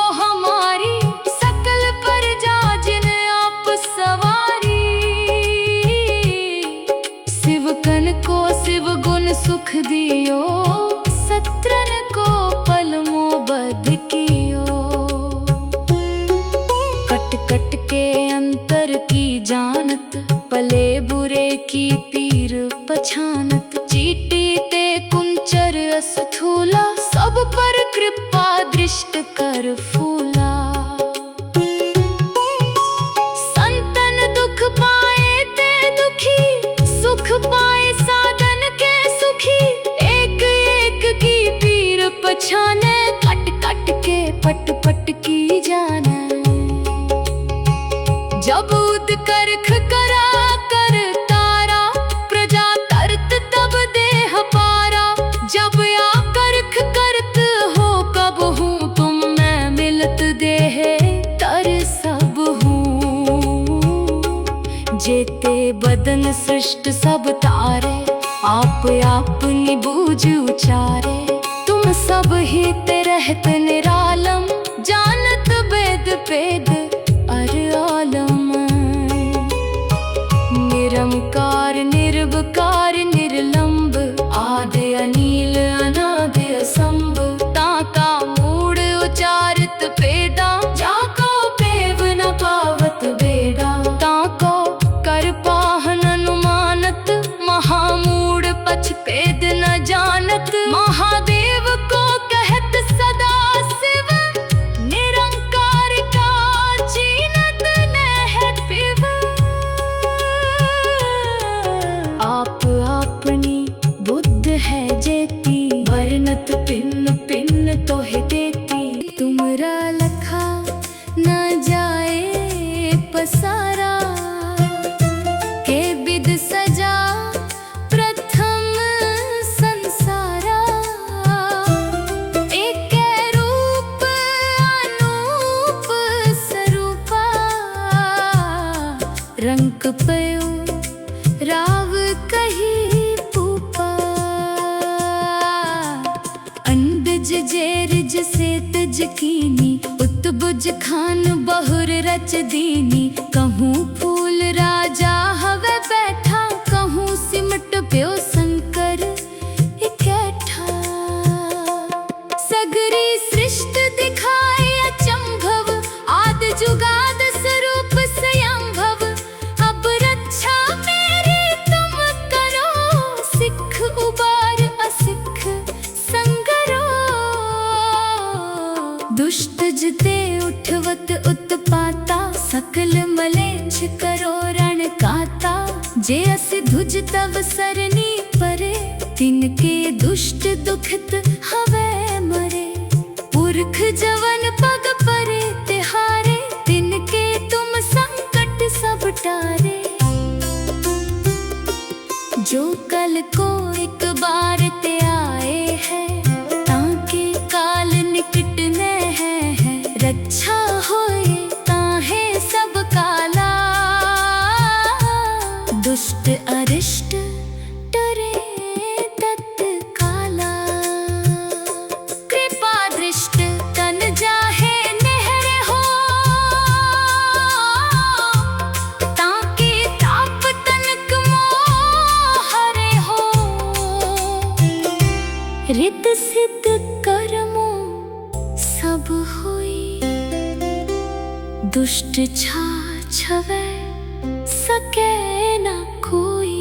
सुख दियो, सत्रन को पलमो बध कियो। कट कट के अंतर की जानत, पले बुरे की पीर पछानत। चीटी ते कुंचर अस्थूला, सब पर कृपा दृष्ट कर फूला। संतन दुख पाए ते दुखी, सुख पाए साधन के सुखी। एक एक की पीर पछाने, कट कट के पट पट की जाने। जब उद करख करा कर तारा, प्रजा करत तब देह पारा। जब या करख करत हो कब हूँ, तुम मैं मिलत देह तर सब हूँ। जेते बदन सृष्ट सब तारे, आप अपनी बूझ उचारे। तुम सब ही ते रहत निरालम, जानत वेद वेद अर आलम। निरंकार निर्विकार निर्लंब, आदि अनील अनादि असंभ। ताका मूड उचारित पेदा, जाको पेव न पावत बेदा। ताको कर पाहन अनुमानत, महामूड पछ पेद न जानत। महादेव को कहत सदा शिव, निरंकार का चीनत नह पिव। आप अपनी बुद्ध है जेती, वर्णत पिन्न पिन्न तोहे देती। तुमरा लखा न जाए पसारा, के विद सजा प्रथम संसारा। एक रूप अनूप स्वरूपा, रंग पयो राव कही पूपा। अंडज जेरज से तज कीनी, उत्बुज खान बहुर रच दीनी। कहूँ फूल राजा हवे बैठा, कहूँ सिमट प्यो शंकर इकट्ठा। सगरी सृष्ट दिखाए अचंभव, आद जुगाद स्वरूप स्वयंभव। अब रक्षा मेरी तुम करो, सिख उबार असिख संगरो। दुष्ट जिते उठवत उत्पाता, सकल मलेच्छ करो रण काता। जे अस धुज तव सरनी परे, तिनके दुष्ट दुखित हवे मरे। पुरख जवन पग परे तिहारे, तिनके तुम संकट सब टारे। जो कल को एक बार ते आए है, ताके काल निकट न है। रक्षा होए ताहे सब काला, दुष्ट अरिष्ट डरे तत्काला। कृपा दृष्ट तन जाहे नहर हो, ताके ताप तनक मोह हरे हो। रित सिद्ध कर्मो सब होई, दुष्ट छा छवै सके न कोई।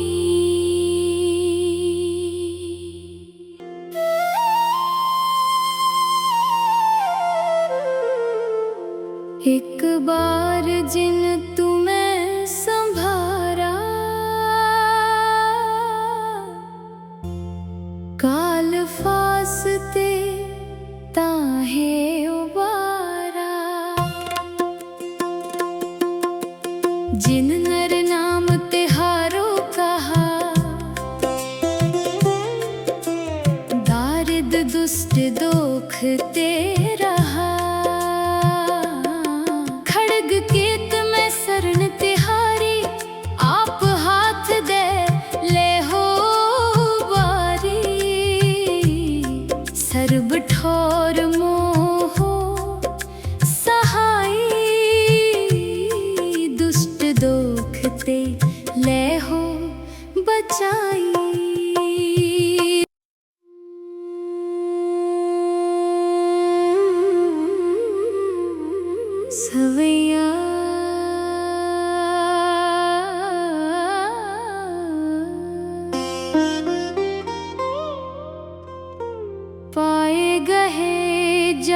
एक बार जिन तुम्हें संभारा, काल फासते ताहे उबारा। जिन नर नाम तिहारो कहा, दारिद दुष्ट दोख ते रहा। खड़ग केत में शरण तिहारी, आप हाथ दे ले हो बारी। सर्ब ठोर मोहो सहाई, दुष्ट दोख ते ले हो बचाई।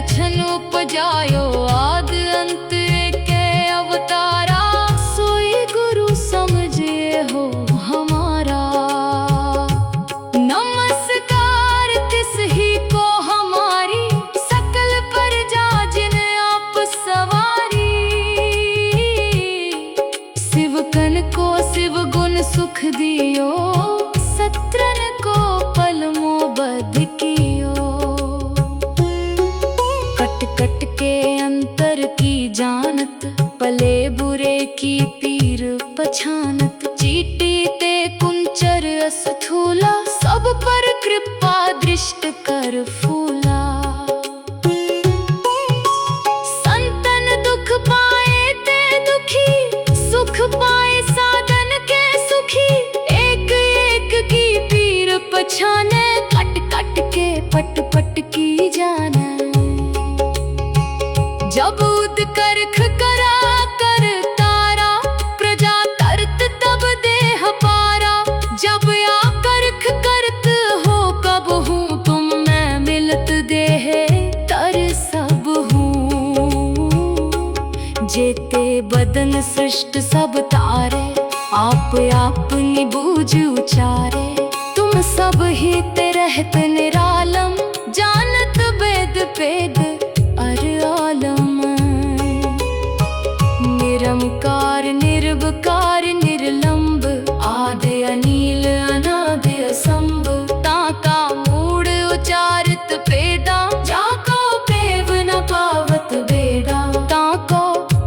लक्षण उपजायो आद अंत के अवतारा। सोई गुरु समझे हो हमारा। नमस्कार तिस ही को हमारी सकल प्रजा जिन आप सवारी। शिवकन को शिव गुण सुख दियो, सत्रन को पलमो बध कियो। कट कट के अंतर की जानत, पले बुरे की पीर पछानत। चीटी ते कुंचर अस्थूला, सब पर कृपा दृष्ट कर फूला। संतन दुख पाए ते दुखी, सुख पाए साधन के सुखी। एक एक की पीर पछाने, कट कट के पट पट की जाने। जब उद करख करा कर तारा, प्रजा तरत तब देह पारा। जब या करख करत हो कब हूँ, तुम मैं मिलत देह तर सब हूँ। जेते बदन सृष्ट सब तारे, आप अपनी बूझ उचारे। तुम सब ही ते रहत निरालम, जानत वेद वेद अर आलम। निरंकार निर्विकार निर्लंब, आदि अनील अनादि असंभ। ताका मूड उचारित पेदा, जाको पेव न पावत बेदा। ताको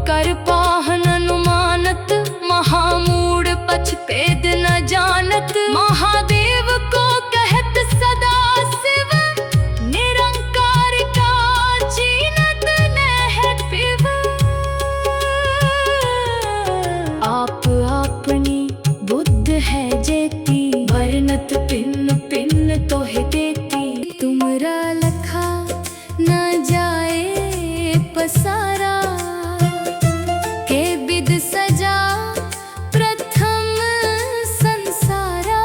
कर पाहन अनुमानत, महामूड पछपेद न जानत। महादेव को कहत सदा शिव, निरंकार का चीनत नह पिव। आप अपनी बुद्ध है जेती, वर्णत पिन्न पिन्न तोहे देती। तुमरा लखा न जाए पसारा, के विद सजा प्रथम संसारा।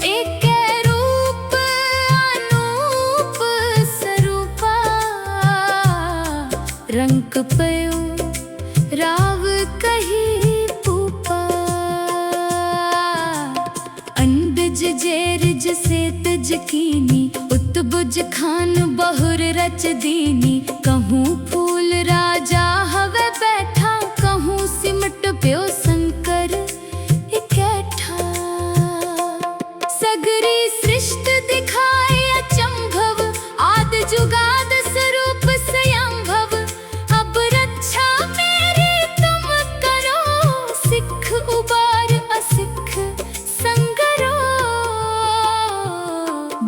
एक रूप अनूप स्वरूपा, रंग पयो राव कही पूपा। अंडज जेरज से तज कीनी, उत्बुज खान बहुर रच दीनी। कहूँ फूल राजा हवे बैठा, कहूँ सिमट प्यो शंकर इकट्ठा। सगरी सृष्ट दिखाए अचंभव, आद जुगाद स्वरूप स्वयंभव। अब रक्षा मेरी तुम करो, सिख उबार असिख संगरो।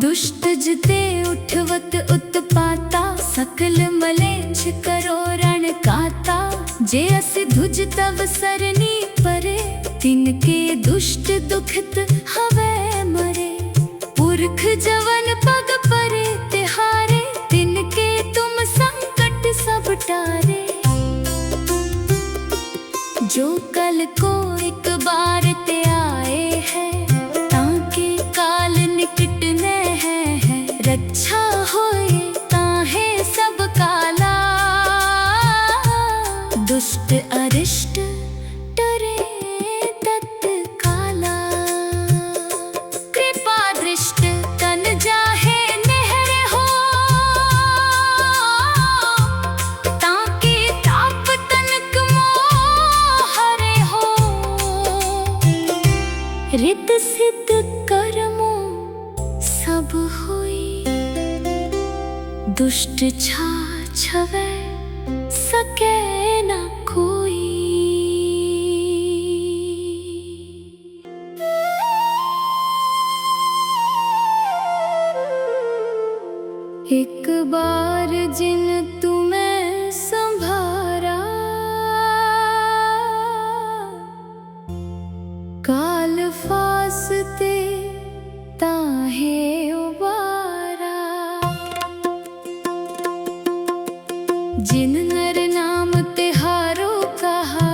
दुष्ट जिते उठवत उत्पाता, सकल मलेच्छ करो रण काता। जे अस धुज तव सरनी परे, तिनके दुष्ट दुखित हवे मरे। पुरख जवन पग परे तिहारे, तिनके तुम संकट सब टारे। जो कल को एक बार ते आए है, ताके काल निकट न है। रक्षा होए ताहे सब काला, दुष्ट अरिष्ट डरे तत्काला। कृपा दृष्ट तन जाहे नहर हो, ताके ताप तनक मोह हरे हो। रित सिद्ध कर्मो सब होई, दुष्ट छा छवै सके न कोई। एक बार जिन तुम्हें संभारा, काल फासते ताहे उबारा। जिन नर नाम तिहारो कहा,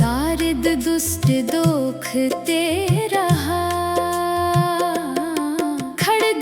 दारिद दुष्ट दोख ते रहा। खड़ग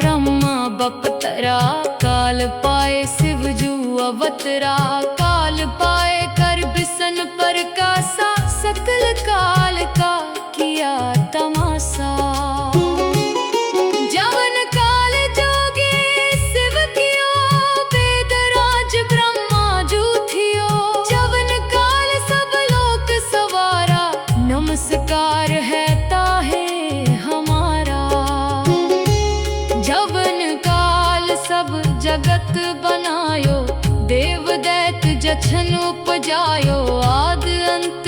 ब्रह्मा बपतरा, काल पाए शिव जू अवतरा। काल पाए कर बिसन पर कासा, सकल काल का किया तमाशा। जवन काल जोगी शिव कियो, वेदराज ब्रह्मा जू थियो। जवन काल सब लोक सवारा, नमस्कार है ताहे हमारा। जवन काल सब जगत बनायो, देव दैत जछन उपजायो। आद अंत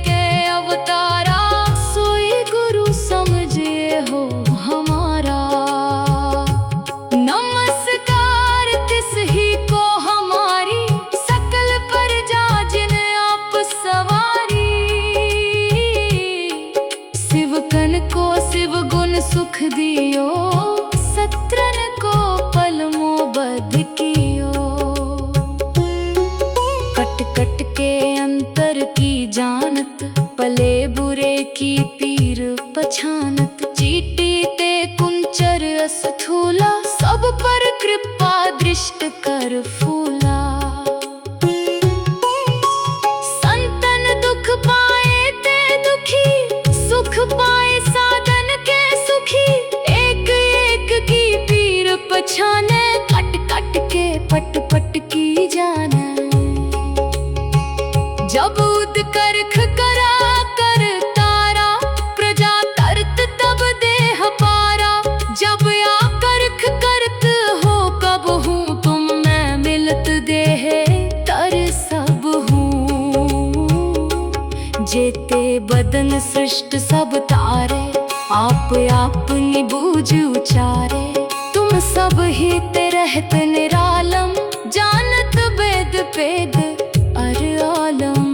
के अवतारा, सोई गुरु समझे हो हमारा। नमस्कार तिस ही को हमारी, सकल प्रजा जिन आप सवारी। शिव कन को शिव गुण सुख दियो, सत्रन को पल मोबद कियो। कट कट के अंतर की जानत, पले बुरे की पीर पछानत। चीटी ते कुंचर अस्थूला, सब पर कृपा दृष्ट कर फूला। संतन दुख पाए ते दुखी, सुख पाए साधन के सुखी। एक एक की पीर पछाने, कट कट के पट पट की जाने। जब उद करख करा कर तारा, प्रजा करत तब देह पारा। जब या करख करत हो कब हूँ, तुम मैं मिलत देह तर सब हूँ। जेते बदन सृष्ट सब तारे, आप अपनी बूझ उचारे। तुम सब ही ते रहत निरालम, जानत वेद वेद अर आलम।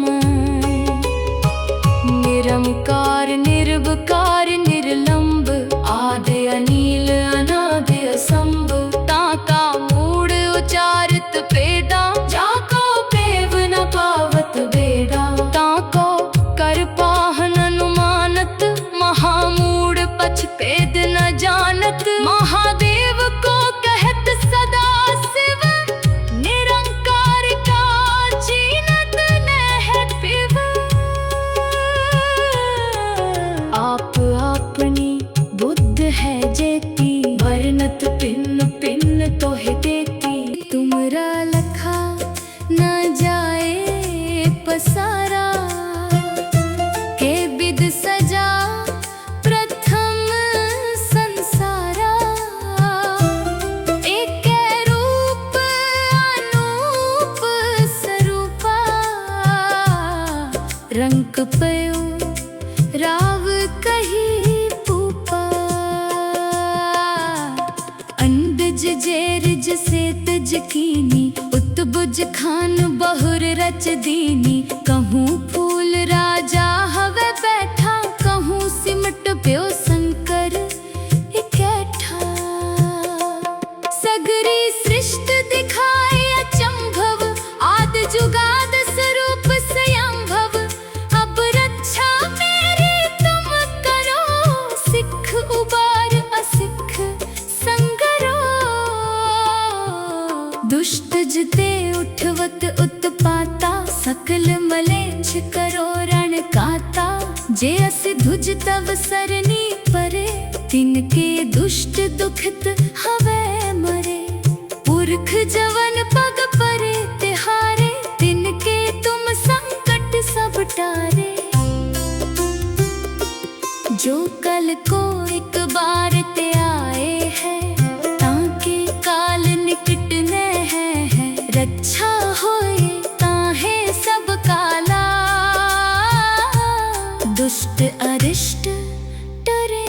निरंकार निर्विकार निर्लंब, आदि अनील अनादि असंभ। ताका मूड उचारित पेदा, जाको पेव न पावत बेदा। ताको कर पाहन अनुमानत, महामूड पछपेद न जानत। महादेव को कहत सदा शिव, निरंकार का चीनत नह पिव। आप अपनी बुद्ध है जेती, वर्णत पिन पिन तोहे देती। तुमरा लखा न जाए पसारा, के विद सजा प्रथम संसारा। एक रूप अनूप स्वरूपा, रंग पयो राव कही पूपा। अंडज जेरज से तज कीनी, उत्बुज खान बहुर रच दीनी। कहूँ फूल राजा हवे बैठा, कहूँ सिमट प्यो शंकर इकट्ठा। सगरी सृष्ट दिखाए अचंभव, आद जुगाद स्वरूप स्वयंभव। अब रक्षा मेरी तुम करो, सिख उबार असिख संगरो। दुष्ट जिते उठवत उत्पाता, सकल मलेच्छ करो रण काता। जे अस धुज तव सरनी परे, तिनके दुष्ट दुखित हवे मरे। पुरख जवन पग परे तिहारे, तिनके तुम संकट सब टारे। जो कल को एक बार ते आए है, ताके काल निकट न है। रक्षा होए ताहे सब काला, दुष्ट अरिष्ट डरे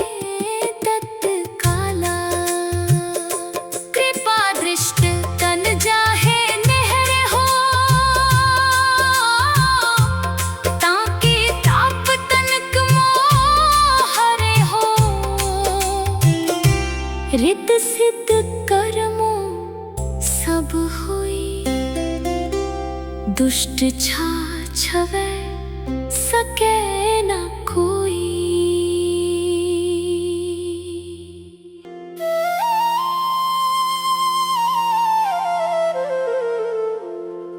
तत्काला। कृपा दृष्ट तन जाहे नहर हो, ताके ताप तनक मोह हरे हो। रित सिद्ध कर्मो सब होई, दुष्ट छा छवै सके न कोई।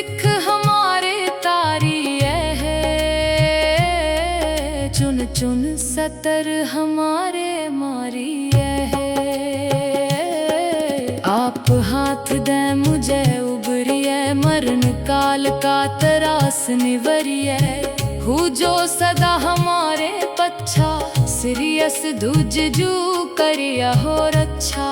सिख हमारे तारी है, चुन चुन सतर हमारे मारी है। आप हाथ दे मुझे उबरिए, मरण काल का तरास निवरिए। हूँ जो सदा हमारे पच्छा, सीरियस दूज जू करिया हो रच्छा।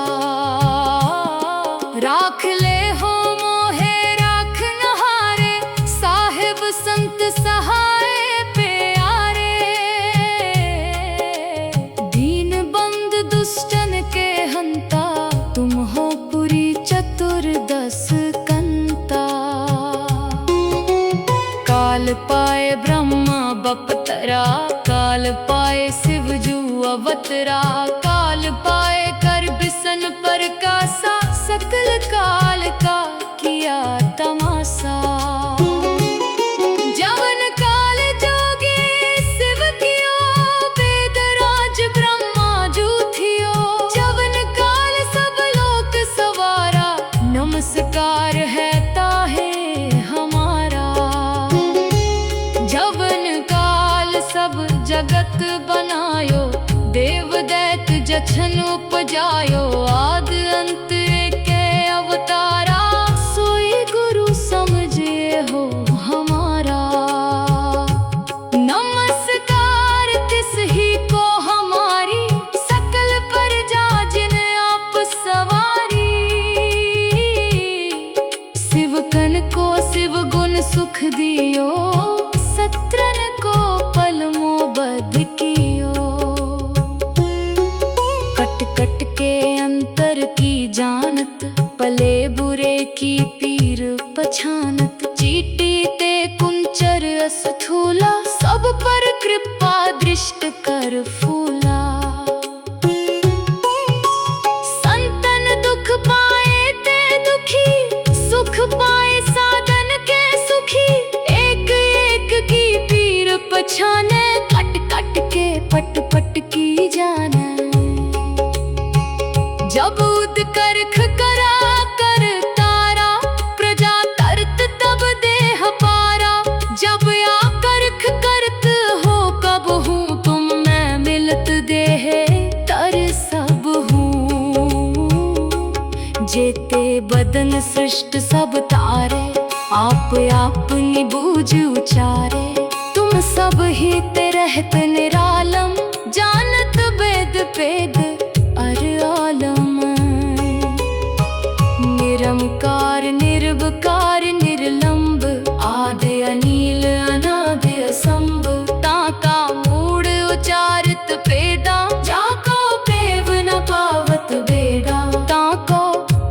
राख ले हो मोहे राख नहारे, साहिब संत सहाय प्यारे। दीन बंद दुष्टन के हंता, तुम हो पुरी चतुर्दश कंता। काल पाए ब्रह्मा बपतरा, काल पाए शिव जू अवतरा। काल पाए कर बिसन प्रकाशा, सकल काल का किया तमाशा। जवन काल जोगी शिव कियो, वेदराज ब्रह्मा जू थियो। जवन काल सब लोक सवारा, नमस्कार है ताहे हमारा। जवन काल सब जगत बनायो, देव दैत जछन उपजायो। आद अंत के अवतारा, सोई गुरु समझे हो हमारा। नमस्कार तिस ही को हमारी, सकल प्रजा जिन आप सवारी। शिव कन को शिव गुण सुख दियो, सत्रन को पल मोबद कियो। कट कट के अंतर की जानत, पले बुरे की पीर पछानत। चीटी ते कुंचर अस्थूला, सब पर कृपा दृष्ट कर फूला। संतन दुख पाए ते दुखी, सुख पाए साधन के सुखी। एक एक की पीर पछाने, कट कट के पट पट की जाने। जब उद करख करा कर तारा, प्रजा करत तब देह पारा। जब या करख करत हो कब हूँ, तुम मैं मिलत देह तर सब हूँ। जेते बदन सृष्ट सब तारे, आप अपनी बूझ उचारे। तुम सब ही ते रहत निरालम, जानत वेद वेद अर आलम। निरंकार निर्विकार निर्लंब, आदि अनील अनादि असंभ। ताका मूड उचारित पेदा, जाको पेव न पावत बेदा। ताको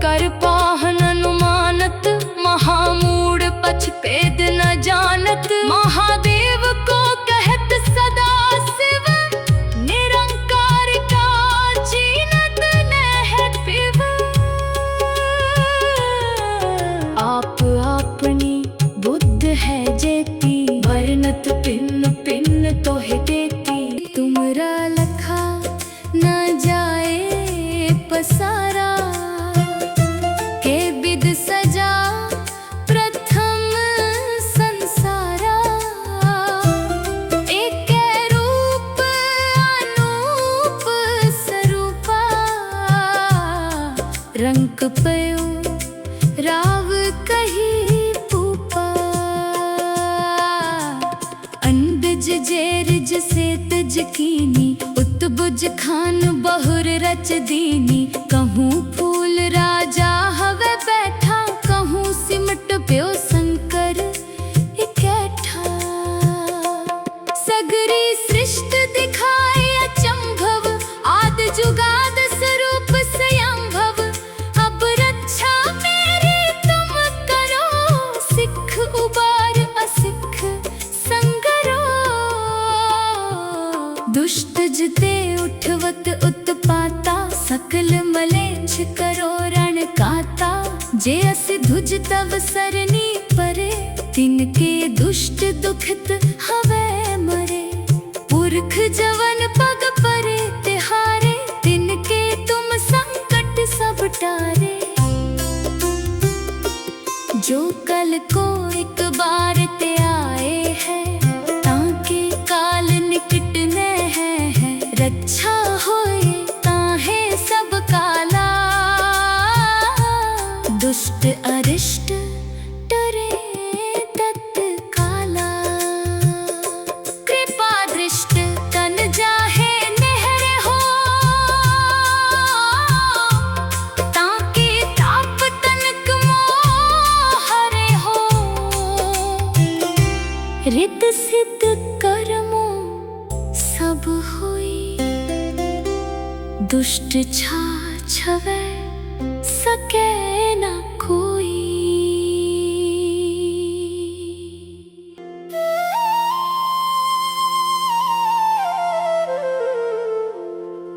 कर पाहन अनुमानत, महामूड पछ पेद न जानत। महादेव को कहत सदा शिव, निरंकार का चीनत नह पिव। आप अपनी बुद्ध है जेती, वर्णत पिन पिन तो है देती। तुमरा लखा न जाए पसारा, के विद सजा प्रथम संसारा। एक रूप अनूप स्वरूपा, रंग पयो राव कही पूपा। अंडज जेरज से तज कीनी, उत्बुज खान बहुर रच दीनी। कहूँ फूल राजा हवे बैठा, कहूँ सिमट प्यो शंकर इकट्ठा। सगरी सृष्ट दिखाए अचंभव, आद जुगाद स्वरूप स्वयंभव। अब रक्षा मेरी तुम करो, सिख उबार असिख संगरो। दुष्ट जिते उठवत उत्पाता, सकल मलेच्छ करो रण काता। जे अस धुज तव सरनी परे, तिनके दुष्ट दुखित हवे मरे। पुरख जवन पग परे तिहारे, तिनके तुम संकट सब टारे। जो कल को एक बार ते आए है, ताके काल निकटने है रक्षा होए ताहे सब काला। दुष्ट अरिष्ट डरे तत्काला, कृपा दृष्ट तन जाहे नहर हो, ताके ताप तनक मोह हरे हो। रित सिद्ध कर्मो सब होई, दुष्ट छा छवै सके न कोई।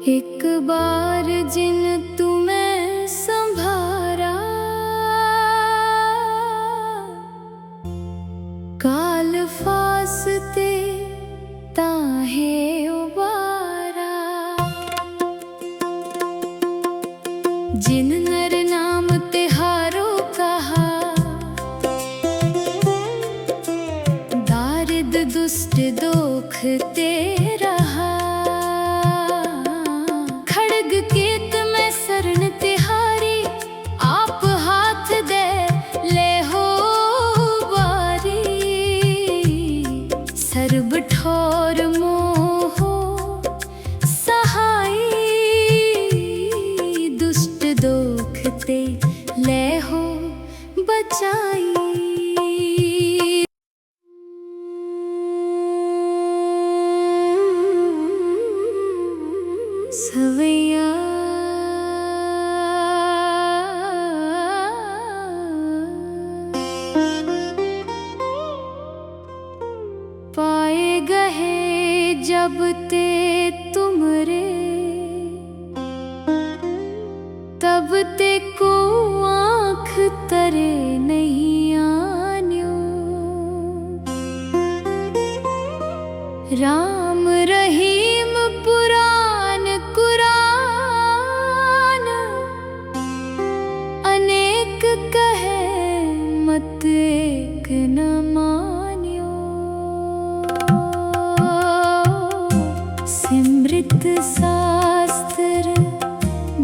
एक बार जिन तुम्हें संभारा, काल फासते ताहे उबारा। जिन नर नाम तिहारो कहा, दारिद दुष्ट दोख ते रहा। खड़ग केत में शरण तिहारी, आप हाथ दे ले हो बारी। सर्ब ठोर मोहो सहाई, दुष्ट दोख ते ले हो बचाई। सवैया पाए गहे जब ते तुमरे, तब ते को आँख तरे नहीं आन्यो। राम रहीम पुराण कुरान, अनेक कहे मत एक न मान्यो। सिमृत शास्त्र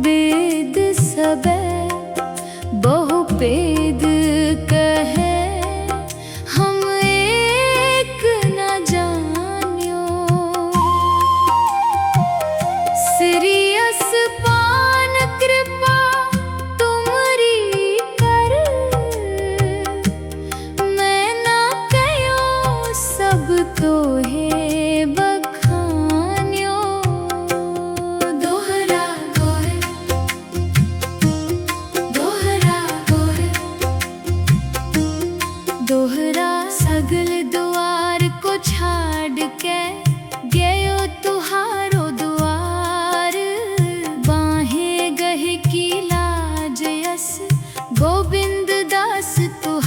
वेद सबे, बहु भेद कहे हम एक न जान्यो। सिरियस पान कृपा तुमरी कर, मैं ना कयो सब तो है बखान्यो। दोहरा गोर, दोहरा गोर, दोहरा सगल द्वार को छाड़ के गयो तुहारो द्वार। बाहें गह की लाज यस गोविंद दास तुहार।